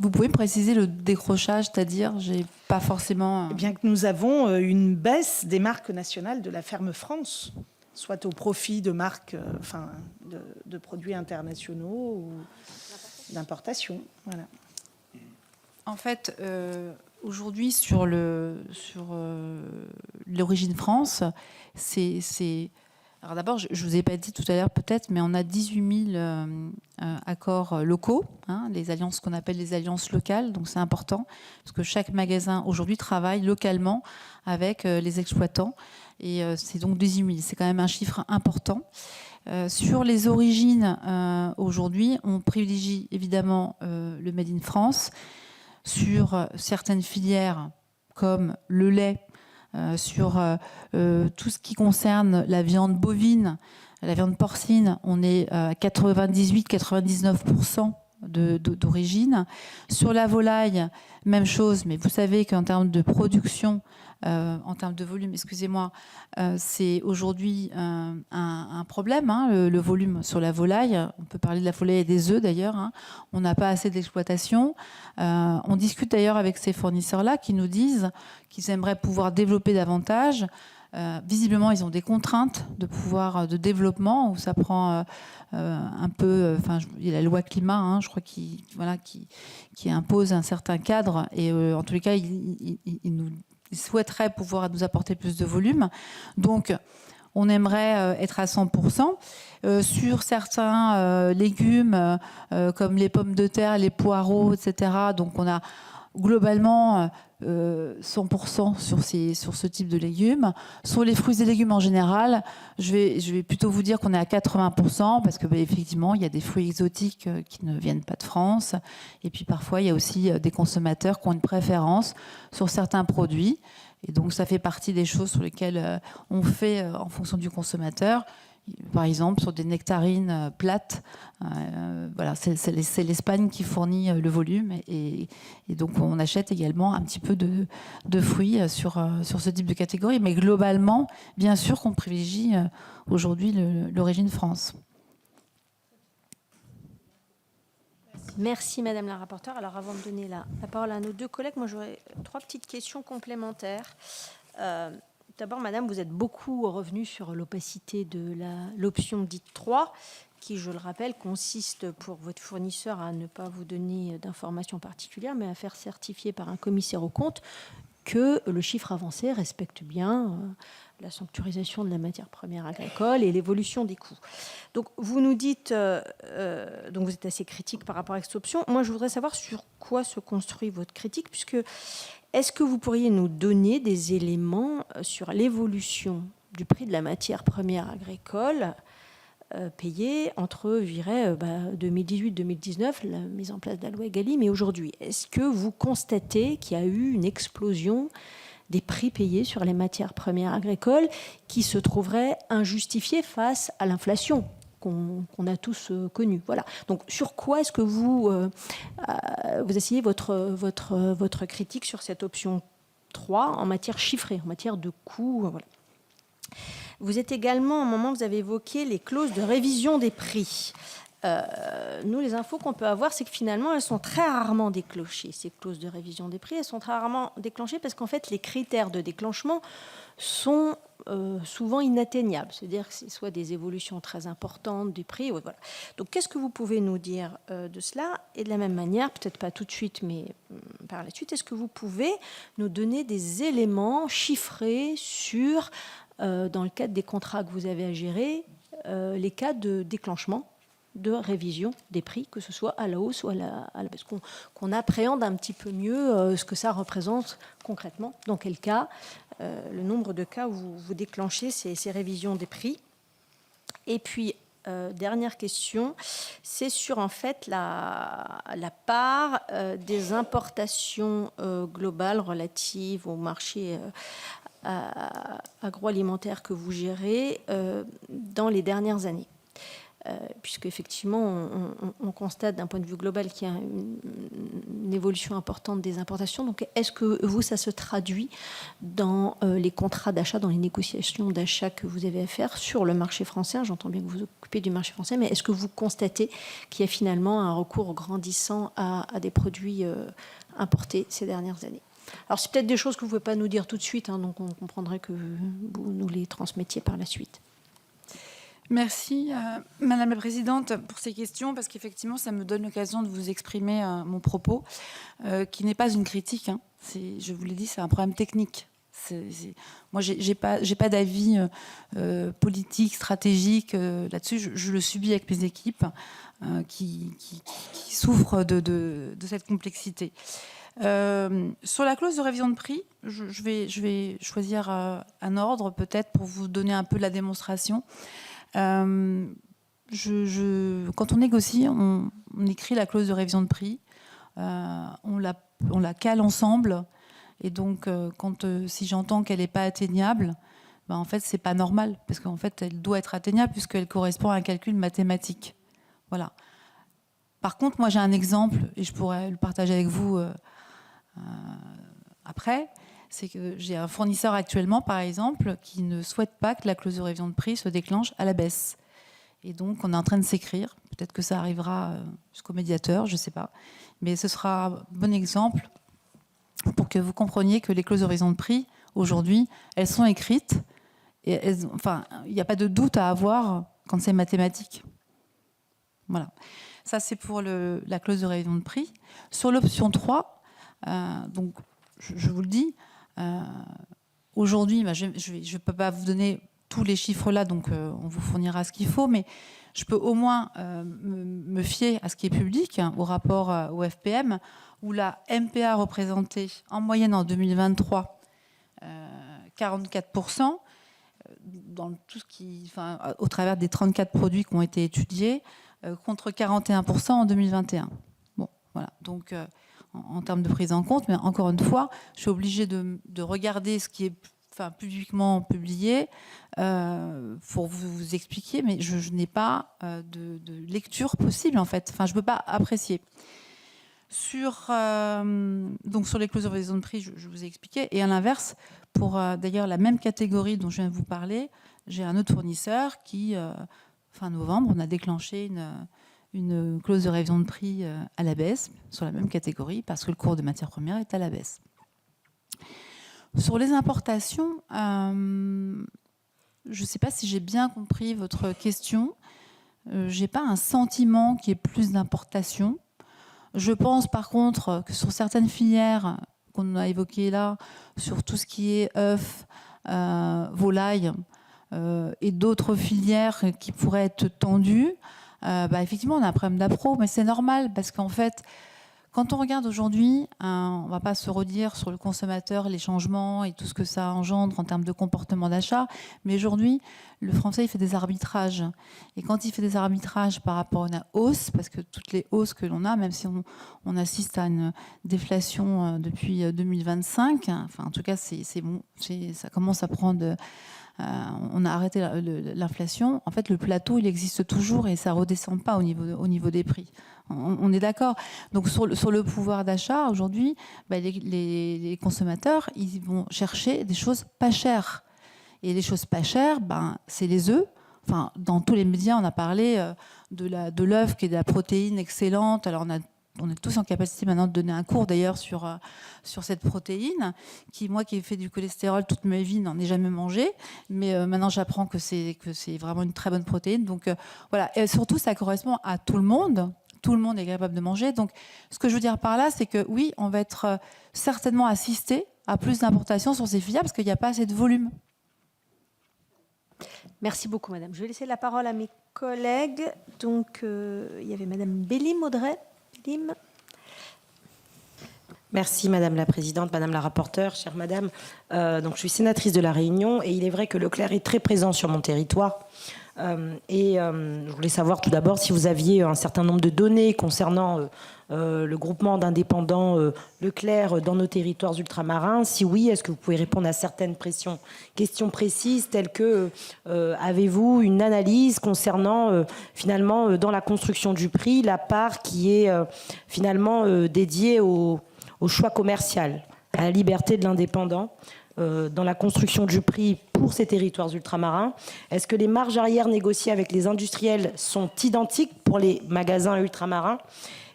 Vous pouvez me préciser le décrochage, c'est-à-dire, j'ai pas forcément...
Eh bien que nous avons une baisse des marques nationales de la ferme France, soit au profit de marques, de produits internationaux ou d'importation. Voilà.
En fait, aujourd'hui, sur l'origine France, c'est... Alors d'abord, je ne vous ai pas dit tout à l'heure peut-être, mais on a 18 000 accords locaux, les alliances qu'on appelle les alliances locales, donc c'est important, parce que chaque magasin aujourd'hui travaille localement avec les exploitants, et c'est donc 18 000, c'est quand même un chiffre important. Sur les origines, aujourd'hui, on privilégie évidemment le Made in France, sur certaines filières comme le lait, sur tout ce qui concerne la viande bovine, la viande porcine, on est à 98-99% d'origine. Sur la volaille, même chose, mais vous savez qu'en termes de production, en termes de volume, excusez-moi, c'est aujourd'hui un problème, le volume sur la volaille. On peut parler de la volaille et des œufs d'ailleurs. On n'a pas assez d'exploitation. On discute d'ailleurs avec ces fournisseurs-là qui nous disent qu'ils aimeraient pouvoir développer davantage. Visiblement, ils ont des contraintes de développement où ça prend un peu. Il y a la loi climat, je crois, qui impose un certain cadre. Et en tous les cas, ils souhaiteraient pouvoir nous apporter plus de volume. Donc, on aimerait être à 100%. Sur certains légumes, comme les pommes de terre, les poireaux, etc. Donc, on a globalement 100% sur ce type de légumes. Sur les fruits et légumes en général, je vais plutôt vous dire qu'on est à 80% parce que effectivement, il y a des fruits exotiques qui ne viennent pas de France. Et puis parfois, il y a aussi des consommateurs qui ont une préférence sur certains produits. Et donc, ça fait partie des choses sur lesquelles on fait en fonction du consommateur. Par exemple, sur des nectarines plates, voilà, c'est l'Espagne qui fournit le volume. Et donc, on achète également un petit peu de fruits sur ce type de catégorie. Mais globalement, bien sûr qu'on privilégie aujourd'hui l'origine France.
Merci Madame la rapporteure. Alors avant de donner la parole à nos deux collègues, moi j'aurais 3 petites questions complémentaires. D'abord Madame, vous êtes beaucoup revenue sur l'opacité de l'option dite 3, qui je le rappelle consiste pour votre fournisseur à ne pas vous donner d'informations particulières, mais à faire certifier par un commissaire aux comptes que le chiffre avancé respecte bien la sanctuarisation de la matière première agricole et l'évolution des coûts. Donc vous nous dites, donc vous êtes assez critique par rapport à cette option. Moi je voudrais savoir sur quoi se construit votre critique, puisque est-ce que vous pourriez nous donner des éléments sur l'évolution du prix de la matière première agricole payée entre, je dirais, 2018-2019, la mise en place de la loi Egalim, et aujourd'hui? Est-ce que vous constatez qu'il y a eu une explosion des prix payés sur les matières premières agricoles qui se trouveraient injustifiés face à l'inflation qu'on a tous connue? Voilà. Donc, sur quoi est-ce que vous asseyez votre critique sur cette option 3 en matière chiffrée, en matière de coûts? Voilà. Vous êtes également, à un moment, vous avez évoqué les clauses de révision des prix. Nous, les infos qu'on peut avoir, c'est que finalement, elles sont très rarement déclenchées. Ces clauses de révision des prix, elles sont très rarement déclenchées parce qu'en fait, les critères de déclenchement sont souvent inatteignables. C'est-à-dire que c'est soit des évolutions très importantes du prix. Voilà. Donc, qu'est-ce que vous pouvez nous dire de cela? Et de la même manière, peut-être pas tout de suite, mais par la suite, est-ce que vous pouvez nous donner des éléments chiffrés sur, dans le cadre des contrats que vous avez à gérer, les cas de déclenchement de révision des prix, que ce soit à la hausse ou à la baisse, qu'on appréhende un petit peu mieux ce que ça représente concrètement, dans quel cas, le nombre de cas où vous déclenchez ces révisions des prix. Et puis, dernière question, c'est sur en fait la part des importations globales relatives au marché agroalimentaire que vous gérez dans les dernières années. Puisque effectivement, on constate d'un point de vue global qu'il y a une évolution importante des importations. Donc, est-ce que vous, ça se traduit dans les contrats d'achat, dans les négociations d'achat que vous avez à faire sur le marché français? J'entends bien que vous vous occupez du marché français, mais est-ce que vous constatez qu'il y a finalement un recours grandissant à des produits importés ces dernières années? Alors, c'est peut-être des choses que vous ne pouvez pas nous dire tout de suite, hein, donc on comprendrait que vous nous les transmettiez par la suite.
Merci, Madame la Présidente, pour ces questions, parce qu'effectivement, ça me donne l'occasion de vous exprimer mon propos, qui n'est pas une critique. Hein. Je vous l'ai dit, c'est un problème technique. Moi, j'ai pas d'avis politique, stratégique là-dessus. Je le subis avec mes équipes qui souffrent de cette complexité. Sur la clause de révision de prix, je vais choisir un ordre peut-être pour vous donner un peu la démonstration. Quand on négocie, on écrit la clause de révision de prix, on la cale ensemble, et donc si j'entends qu'elle n'est pas atteignable, en fait c'est pas normal, parce qu'en fait elle doit être atteignable puisqu'elle correspond à un calcul mathématique. Voilà. Par contre, moi j'ai un exemple et je pourrais le partager avec vous après. C'est que j'ai un fournisseur actuellement, par exemple, qui ne souhaite pas que la clause de révision de prix se déclenche à la baisse. Et donc, on est en train de s'écrire. Peut-être que ça arrivera jusqu'au médiateur, je ne sais pas. Mais ce sera un bon exemple pour que vous compreniez que les clauses de révision de prix, aujourd'hui, elles sont écrites. Et il n'y a pas de doute à avoir quand c'est mathématique. Voilà. Ça, c'est pour la clause de révision de prix. Sur l'option 3, donc, je vous le dis, aujourd'hui, je ne peux pas vous donner tous les chiffres là, donc on vous fournira ce qu'il faut, mais je peux au moins me fier à ce qui est public, au rapport au FPM, où la MPA représentait en moyenne en 2023 44%, dans tout ce au travers des 34 produits qui ont été étudiés, contre 41% en 2021. Bon, voilà. Donc, en termes de prise en compte, mais encore une fois, je suis obligée de regarder ce qui est publiquement publié pour vous expliquer, mais je n'ai pas de lecture possible, en fait. Enfin, je ne peux pas apprécier. Donc sur les clauses de révision de prix, je vous ai expliqué. Et à l'inverse, pour d'ailleurs la même catégorie dont je viens de vous parler, j'ai un autre fournisseur qui, fin novembre, on a déclenché une clause de révision de prix à la baisse sur la même catégorie parce que le cours de matières premières est à la baisse. Sur les importations, je ne sais pas si j'ai bien compris votre question. Je n'ai pas un sentiment qu'il y ait plus d'importations. Je pense par contre que sur certaines filières qu'on a évoquées là, sur tout ce qui est œufs, volailles et d'autres filières qui pourraient être tendues, effectivement on a un problème d'appro, mais c'est normal parce qu'en fait, quand on regarde aujourd'hui, on ne va pas se redire sur le consommateur, les changements et tout ce que ça engendre en termes de comportement d'achat, mais aujourd'hui, le Français il fait des arbitrages. Et quand il fait des arbitrages par rapport à une hausse, parce que toutes les hausses que l'on a, même si on assiste à une déflation depuis 2025, enfin en tout cas c'est bon, ça commence à prendre... on a arrêté l'inflation. En fait, le plateau, il existe toujours et ça ne redescend pas au niveau des prix. On est d'accord. Donc, sur le pouvoir d'achat, aujourd'hui, les consommateurs, ils vont chercher des choses pas chères. Et les choses pas chères, c'est les œufs. Enfin, dans tous les médias, on a parlé de l'œuf qui est de la protéine excellente. Alors, on est tous en capacité maintenant de donner un cours d'ailleurs sur cette protéine, moi qui ai fait du cholestérol toute ma vie, n'en ai jamais mangé, mais maintenant j'apprends que c'est vraiment une très bonne protéine. Donc voilà, et surtout ça correspond à tout le monde est capable de manger. Donc ce que je veux dire par là, c'est que oui, on va être certainement assisté à plus d'importations sur ces filières parce qu'il n'y a pas assez de volume.
Merci beaucoup, madame. Je vais laisser la parole à mes collègues. Donc il y avait madame Bélim-Audrey.
Merci Madame la Présidente, Madame la rapporteure, chère Madame. Donc, je suis sénatrice de La Réunion et il est vrai que Leclerc est très présent sur mon territoire. Je voulais savoir tout d'abord si vous aviez un certain nombre de données concernant le groupement d'indépendants Leclerc dans nos territoires ultramarins. Si oui, est-ce que vous pouvez répondre à certaines questions précises telles que avez-vous une analyse concernant finalement dans la construction du prix la part qui est finalement dédiée au choix commercial, à la liberté de l'indépendant dans la construction du prix pour ces territoires ultramarins? Est-ce que les marges arrières négociées avec les industriels sont identiques pour les magasins ultramarins?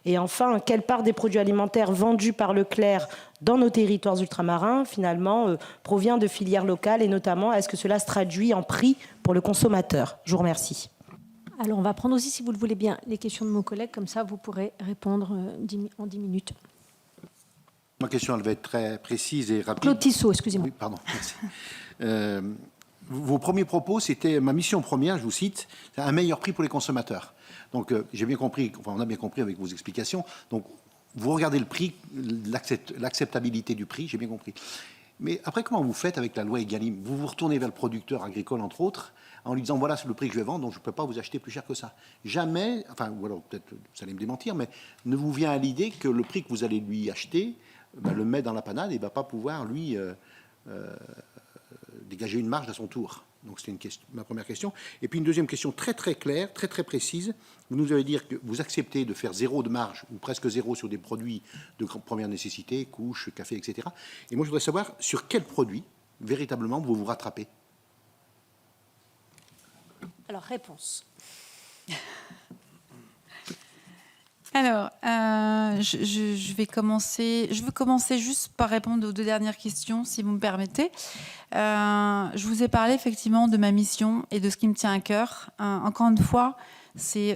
Et enfin, quelle part des produits alimentaires vendus par Leclerc dans nos territoires ultramarins, finalement, provient de filières locales? Et notamment, est-ce que cela se traduit en prix pour le consommateur? Je vous remercie.
Alors, on va prendre aussi, si vous le voulez bien, les questions de mon collègue. Comme ça, vous pourrez répondre en 10 minutes.
Ma question, elle va être très précise et rapide.
Claude Tissot, excusez-moi.
Oui, pardon, merci. Vos premiers propos, c'était ma mission première, je vous cite, c'est un meilleur prix pour les consommateurs. Donc, j'ai bien compris, enfin, on a bien compris avec vos explications. Donc, vous regardez le prix, l'acceptabilité du prix, j'ai bien compris. Mais après, comment vous faites avec la loi Egalim? Vous vous retournez vers le producteur agricole, entre autres, en lui disant, voilà, c'est le prix que je vais vendre, donc je ne peux pas vous acheter plus cher que ça. Jamais, enfin, ou alors peut-être, vous allez me démentir, mais ne vous vient à l'idée que le prix que vous allez lui acheter, le met dans la panade et ne va pas pouvoir, lui, dégager une marge à son tour. Donc, c'était ma première question. Et puis, une deuxième question très, très claire, très, très précise. Vous nous allez dire que vous acceptez de faire zéro de marge, ou presque zéro, sur des produits de première nécessité, couches, café, etc. Et moi, je voudrais savoir sur quels produits, véritablement, vous vous rattrapez.
Alors, réponse.
Alors, je vais commencer. Je veux commencer juste par répondre aux deux dernières questions, si vous me permettez. Je vous ai parlé effectivement de ma mission et de ce qui me tient à cœur. Encore une fois, c'est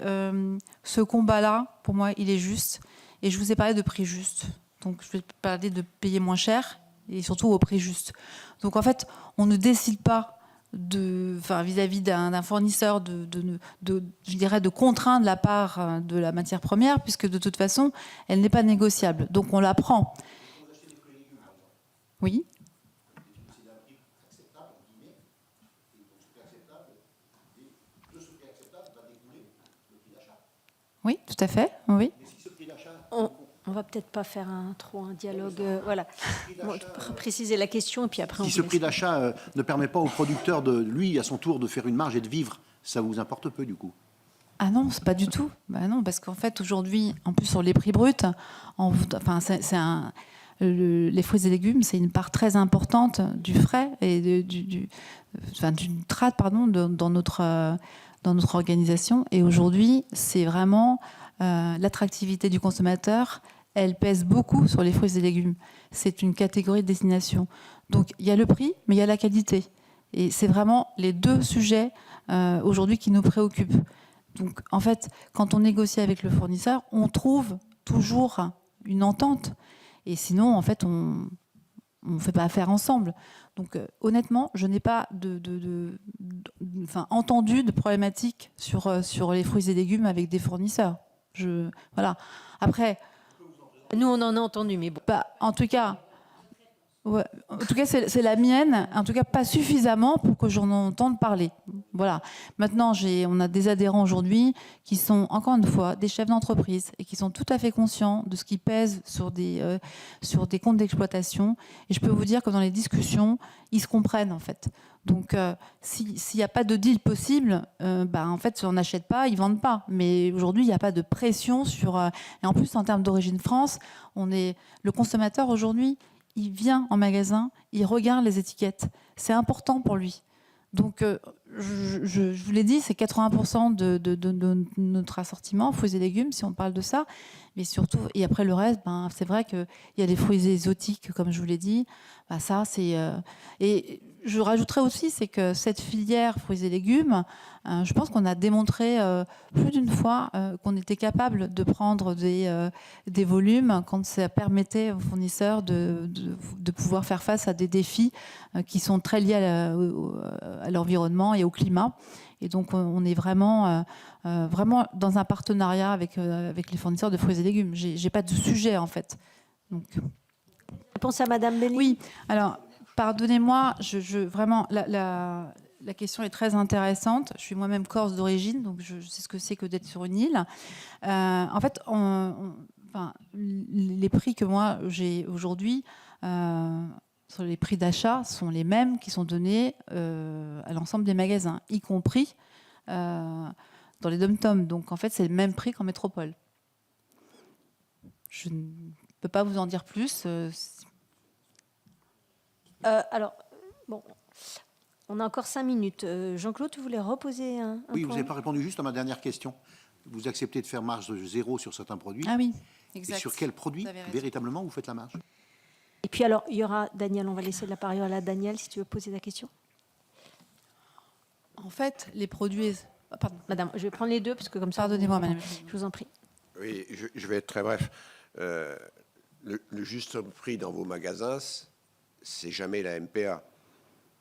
ce combat-là, pour moi, il est juste. Et je vous ai parlé de prix juste. Donc, je vais parler de payer moins cher et surtout au prix juste. Donc, en fait, on ne décide pas vis-à-vis d'un fournisseur je dirais, de contraintes de la part de la matière première, puisque de toute façon, elle n'est pas négociable. Donc on la prend. Oui. Oui, tout à fait. Oui.
On va peut-être pas faire un dialogue. Voilà. Bon, préciser la question et puis après.
Si ce prix d'achat ne permet pas au producteur de, lui, à son tour, de faire une marge et de vivre, ça vous importe peu du coup?
Ah non, c'est pas du tout. Bah non, parce qu'en fait aujourd'hui, en plus sur les prix bruts, les fruits et légumes, c'est une part très importante du frais et du trade, pardon, dans notre organisation. Et aujourd'hui, c'est vraiment l'attractivité du consommateur. Elle pèse beaucoup sur les fruits et légumes. C'est une catégorie de destination. Donc il y a le prix, mais il y a la qualité. Et c'est vraiment les deux sujets aujourd'hui qui nous préoccupent. Donc en fait, quand on négocie avec le fournisseur, on trouve toujours une entente. Et sinon, en fait, on ne fait pas affaire ensemble. Donc honnêtement, je n'ai pas entendu de problématique sur les fruits et légumes avec des fournisseurs. Voilà. Après,
nous, on en a entendu, mais bon.
en tout cas, ouais, c'est la mienne. En tout cas, pas suffisamment pour que j'en entende parler. Voilà. Maintenant, on a des adhérents aujourd'hui qui sont, encore une fois, des chefs d'entreprise et qui sont tout à fait conscients de ce qui pèse sur des comptes d'exploitation. Et je peux vous dire que dans les discussions, ils se comprennent, en fait. Donc, s'il n'y a pas de deal possible, en fait, on n'achète pas, ils vendent pas. Mais aujourd'hui, il n'y a pas de pression sur... et en plus, en termes d'origine France, le consommateur aujourd'hui, il vient en magasin, il regarde les étiquettes. C'est important pour lui. Donc, je vous l'ai dit, c'est 80% de notre assortiment, fruits et légumes, si on parle de ça. Mais surtout, et après le reste, c'est vrai qu'il y a des fruits exotiques, comme je vous l'ai dit. Ça, c'est... et je rajouterais aussi, c'est que cette filière fruits et légumes, je pense qu'on a démontré plus d'une fois qu'on était capable de prendre des volumes quand ça permettait aux fournisseurs de pouvoir faire face à des défis qui sont très liés à l'environnement et au climat. Et donc, on est vraiment dans un partenariat avec les fournisseurs de fruits et légumes. J'ai pas de sujet, en fait. Donc...
Réponse à Madame Belli.
Oui, alors... Pardonnez-moi, vraiment, la question est très intéressante. Je suis moi-même corse d'origine, donc je sais ce que c'est que d'être sur une île. En fait, les prix que moi j'ai aujourd'hui sur les prix d'achat sont les mêmes qui sont donnés à l'ensemble des magasins, y compris dans les dom-toms. Donc, en fait, c'est le même prix qu'en métropole. Je ne peux pas vous en dire plus.
Alors, bon, on a encore 5 minutes. Jean-Claude, tu voulais reposer un
Oui,
point?
vous n'avez pas répondu juste à ma dernière question. Vous acceptez de faire marge de zéro sur certains produits.
Ah oui,
Et
exact.
sur quels produits, véritablement, vous faites la marge?
Et puis alors, il y aura Daniel, on va laisser la parole à Daniel si tu veux poser la question.
En fait, les produits... Pardon.
Madame, je vais prendre les deux parce que comme ça...
Pardonnez-moi, madame.
Je vous en prie.
Oui, je vais être très bref. Le juste prix dans vos magasins, c'est jamais la MPA.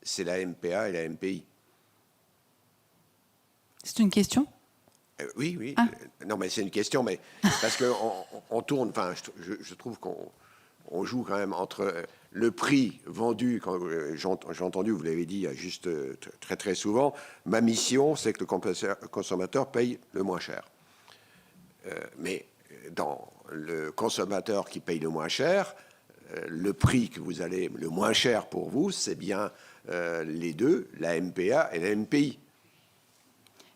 C'est la MPA et la MPI.
C'est une question?
Oui, oui.
Ah.
Non, mais c'est une question, mais parce que on tourne. Enfin, je trouve qu'on joue quand même entre le prix vendu. Quand j'ai entendu, vous l'avez dit juste très très souvent. Ma mission, c'est que le consommateur paye le moins cher. Mais dans le consommateur qui paye le moins cher, le prix que vous allez le moins cher pour vous, c'est bien les deux, la MPA et la MPI.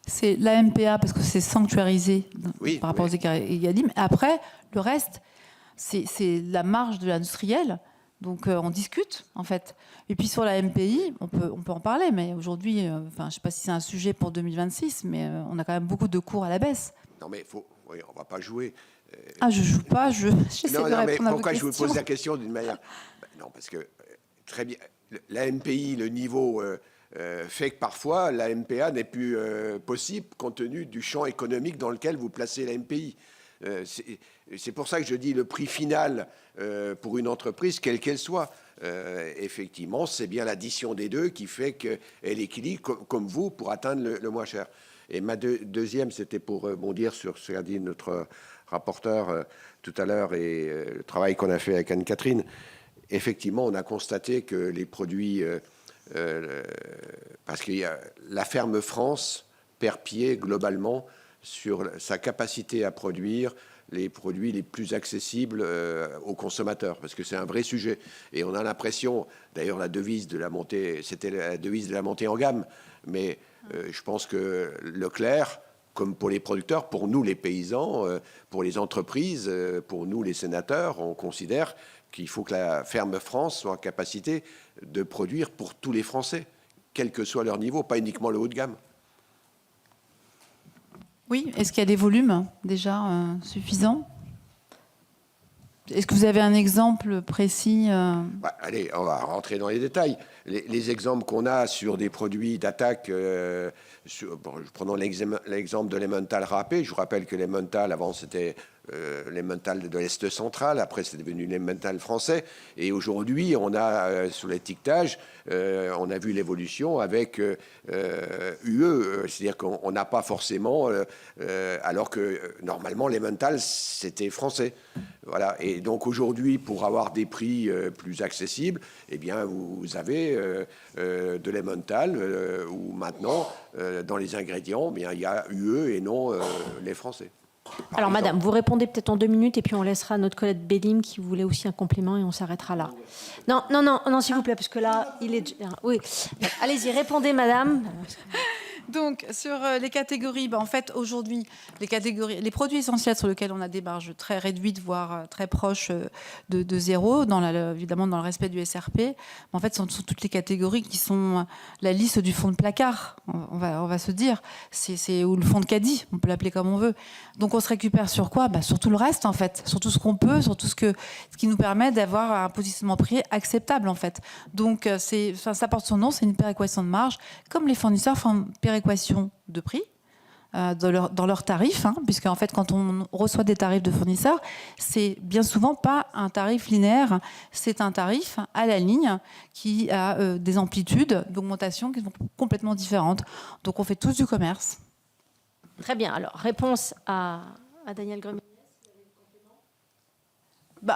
C'est la MPA parce que c'est sanctuarisé par rapport aux Egalim. Après, le reste, c'est la marge de l'industriel. Donc, on discute, en fait. Et puis, sur la MPI, on peut en parler. Mais aujourd'hui, je ne sais pas si c'est un sujet pour 2026, mais on a quand même beaucoup de cours à la baisse.
Non, mais on ne va pas jouer.
Ah, je joue pas, j'essaie de répondre à vos
pourquoi je vous
questions.
pose la question d'une manière... Non, parce que, très bien, la MPI, le niveau... fait que parfois, la MPA n'est plus possible compte tenu du champ économique dans lequel vous placez la MPI. C'est pour ça que je dis le prix final pour une entreprise, quelle qu'elle soit. Effectivement, c'est bien l'addition des deux qui fait qu'elle équilibre, comme vous, pour atteindre le moins cher. Et ma deuxième, c'était pour rebondir sur ce qu'a dit notre rapporteur tout à l'heure et le travail qu'on a fait avec Anne-Catherine. Effectivement, on a constaté que les produits... parce qu'il y a la ferme France perd pied globalement sur sa capacité à produire les produits les plus accessibles aux consommateurs, parce que c'est un vrai sujet. Et on a l'impression, d'ailleurs la devise de la montée, c'était la devise de la montée en gamme, mais je pense que Leclerc, comme pour les producteurs, pour nous les paysans, pour les entreprises, pour nous les sénateurs, on considère qu'il faut que la ferme France soit en capacité de produire pour tous les Français, quel que soit leur niveau, pas uniquement le haut de gamme.
Oui, est-ce qu'il y a des volumes déjà suffisants? Est-ce que vous avez un exemple précis
Allez, on va rentrer dans les détails. Les exemples qu'on a sur des produits d'attaque, prenons l'exemple de l'emmental râpé. Je vous rappelle que l'emmental, avant, c'était l'emmental de l'Est central. Après, c'est devenu l'emmental français. Et aujourd'hui, on a, sur l'étiquetage, on a vu l'évolution avec UE. C'est-à-dire qu'on n'a pas forcément... alors que, normalement, l'emmental, c'était français. Voilà. Et donc, aujourd'hui, pour avoir des prix plus accessibles, eh bien, vous avez de l'emmental où maintenant, dans les ingrédients, bien, il y a UE et non les Français.
Alors, madame, vous répondez peut-être en 2 minutes et puis on laissera notre collègue Bélim qui voulait aussi un complément et on s'arrêtera là. Non, s'il vous plaît, parce que là, il est... Oui, allez-y, répondez, madame.
Donc, sur les catégories, en fait, aujourd'hui, les produits essentiels sur lesquels on a des marges très réduites, voire très proches de zéro, évidemment dans le respect du SRP, en fait, ce sont toutes les catégories qui sont la liste du fond de placard, on va se dire, ou le fond de caddie, on peut l'appeler comme on veut. Donc, on se récupère sur quoi? Sur tout le reste, en fait, sur tout ce qu'on peut, sur tout ce qui nous permet d'avoir un positionnement prix acceptable, en fait. Donc, ça porte son nom, c'est une péréquation de marge, comme les fournisseurs font une péréquation de prix dans leurs tarifs, puisque en fait, quand on reçoit des tarifs de fournisseurs, c'est bien souvent pas un tarif linéaire, c'est un tarif à la ligne qui a des amplitudes d'augmentation qui sont complètement différentes. Donc, on fait tous du commerce.
Très bien. Alors, réponse à Daniel Gremillet.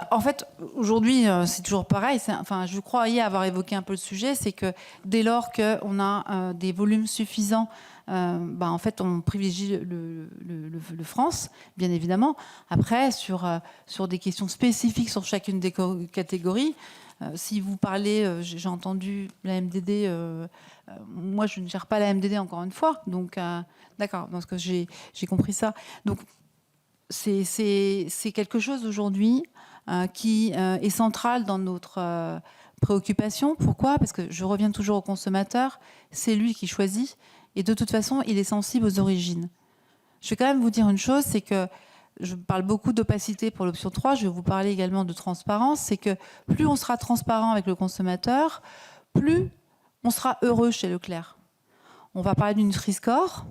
En fait, aujourd'hui, c'est toujours pareil. Je croyais avoir évoqué un peu le sujet, c'est que dès lors qu'on a des volumes suffisants, en fait, on privilégie le France, bien évidemment. Après, sur des questions spécifiques sur chacune des catégories, si vous parlez, j'ai entendu la MDD, moi, je ne gère pas la MDD encore une fois. Donc, d'accord, parce que j'ai compris ça. Donc, c'est quelque chose aujourd'hui qui est central dans notre préoccupation. Pourquoi? Parce que je reviens toujours au consommateur, c'est lui qui choisit, et de toute façon, il est sensible aux origines. Je vais quand même vous dire une chose, c'est que je parle beaucoup d'opacité pour l'option 3, je vais vous parler également de transparence, c'est que plus on sera transparent avec le consommateur, plus on sera heureux chez Leclerc. On va parler du Nutri-Score,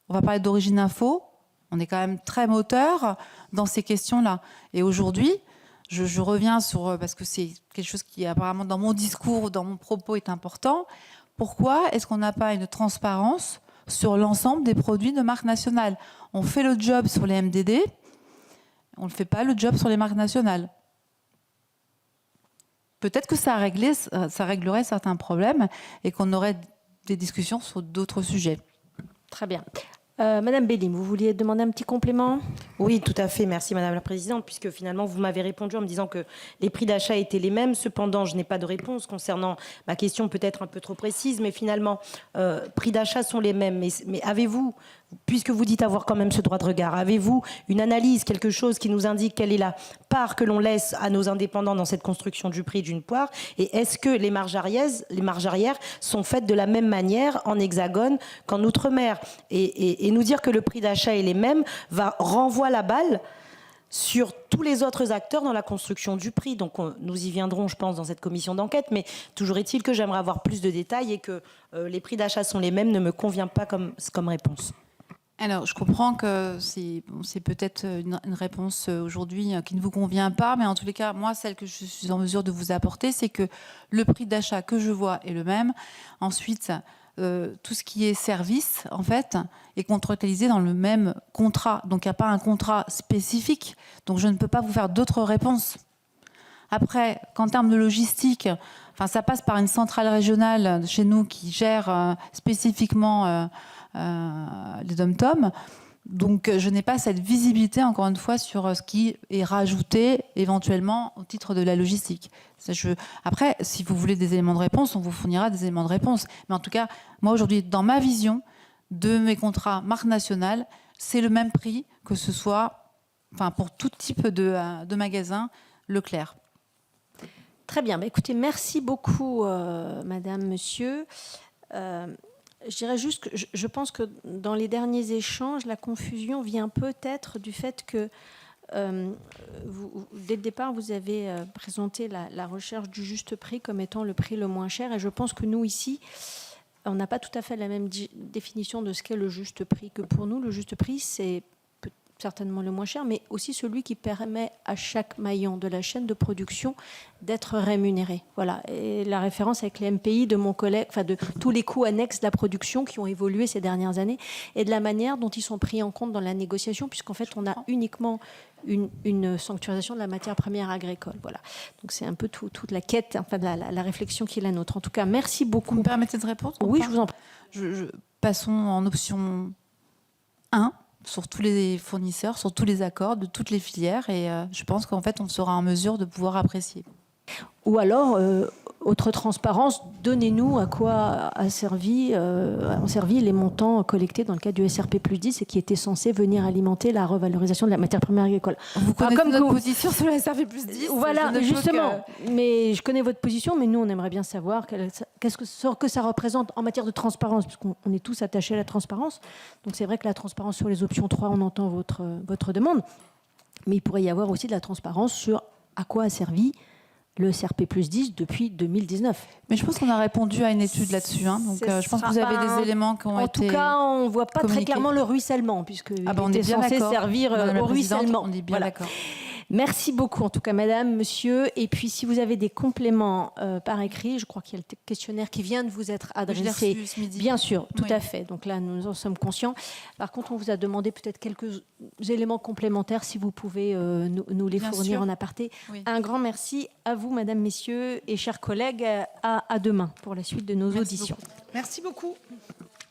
on va parler d'origine info. On est quand même très moteur dans ces questions-là. Et aujourd'hui, je reviens sur, parce que c'est quelque chose qui apparemment dans mon discours, dans mon propos est important. Pourquoi est-ce qu'on n'a pas une transparence sur l'ensemble des produits de marque nationale? On fait le job sur les MDD, on ne fait pas le job sur les marques nationales. Peut-être que ça réglerait certains problèmes et qu'on aurait des discussions sur d'autres sujets.
Très bien. Madame Bélim, vous vouliez demander un petit complément?
Oui, tout à fait. Merci, Madame la Présidente, puisque finalement, vous m'avez répondu en me disant que les prix d'achat étaient les mêmes. Cependant, je n'ai pas de réponse concernant ma question, peut-être un peu trop précise, mais finalement, prix d'achat sont les mêmes. Mais avez-vous, puisque vous dites avoir quand même ce droit de regard, avez-vous une analyse, quelque chose qui nous indique quelle est la part que l'on laisse à nos indépendants dans cette construction du prix d'une poire? Et est-ce que les marges arrière sont faites de la même manière en Hexagone qu'en Outre-mer? Et nous dire que le prix d'achat est les mêmes renvoie la balle sur tous les autres acteurs dans la construction du prix. Donc nous y viendrons, je pense, dans cette commission d'enquête, mais toujours est-il que j'aimerais avoir plus de détails et que les prix d'achat sont les mêmes ne me convient pas comme réponse.
Alors, je comprends que c'est peut-être une réponse aujourd'hui qui ne vous convient pas, mais en tous les cas, moi, celle que je suis en mesure de vous apporter, c'est que le prix d'achat que je vois est le même. Ensuite, tout ce qui est service, en fait, est contractualisé dans le même contrat. Donc, il n'y a pas un contrat spécifique. Donc, je ne peux pas vous faire d'autres réponses. Après, qu'en termes de logistique, enfin, ça passe par une centrale régionale chez nous qui gère spécifiquement les dom-toms. Donc, je n'ai pas cette visibilité, encore une fois, sur ce qui est rajouté éventuellement au titre de la logistique. Après, si vous voulez des éléments de réponse, on vous fournira des éléments de réponse. Mais en tout cas, moi, aujourd'hui, dans ma vision de mes contrats marque nationale, c'est le même prix que ce soit, enfin, pour tout type de magasin Leclerc.
Très bien. Bah, écoutez, merci beaucoup, madame, monsieur. Je dirais juste que je pense que dans les derniers échanges, la confusion vient peut-être du fait que, dès le départ, vous avez présenté la recherche du juste prix comme étant le prix le moins cher. Et je pense que nous, ici, on n'a pas tout à fait la même définition de ce qu'est le juste prix. Que pour nous, le juste prix, c'est certainement le moins cher, mais aussi celui qui permet à chaque maillon de la chaîne de production d'être rémunéré. Voilà. Et la référence avec les MPI de mon collègue, enfin de tous les coûts annexes de la production qui ont évolué ces dernières années et de la manière dont ils sont pris en compte dans la négociation, puisqu'en fait, on a uniquement une sanctuarisation de la matière première agricole. Voilà. Donc c'est un peu toute la quête, enfin la réflexion qui est la nôtre. En tout cas, merci beaucoup.
Vous me permettez de répondre?
Oui, je vous en prie.
Passons en option 1. Sur tous les fournisseurs, sur tous les accords de toutes les filières, et je pense qu'en fait on sera en mesure de pouvoir apprécier.
Ou alors, autre transparence, donnez-nous à quoi ont servi les montants collectés dans le cadre du SRP plus 10 et qui étaient censés venir alimenter la revalorisation de la matière première agricole.
Vous connaissez notre position sur le SRP plus 10?
Voilà, justement. Mais je connais votre position, mais nous, on aimerait bien savoir qu'est-ce que ça représente en matière de transparence, puisqu'on est tous attachés à la transparence. Donc c'est vrai que la transparence sur les options 3, on entend votre demande. Mais il pourrait y avoir aussi de la transparence sur à quoi a servi le SRP plus 10 depuis 2019.
Mais je pense qu'on a répondu à une étude là-dessus. Donc je pense que vous avez des éléments qui ont été
En tout cas, on ne voit pas très clairement le ruissellement, puisqu'il était censé servir au ruissellement.
On est bien d'accord.
Merci beaucoup, en tout cas, madame, monsieur. Et puis, si vous avez des compléments par écrit, je crois qu'il y a le questionnaire qui vient de vous être adressé.
Je l'ai reçu ce midi.
Bien sûr, tout à fait. Donc là, nous en sommes conscients. Par contre, on vous a demandé peut-être quelques éléments complémentaires, si vous pouvez nous les fournir en aparté. Oui. Un grand merci à vous, madame, messieurs, et chers collègues. À demain pour la suite de nos auditions.
Merci beaucoup.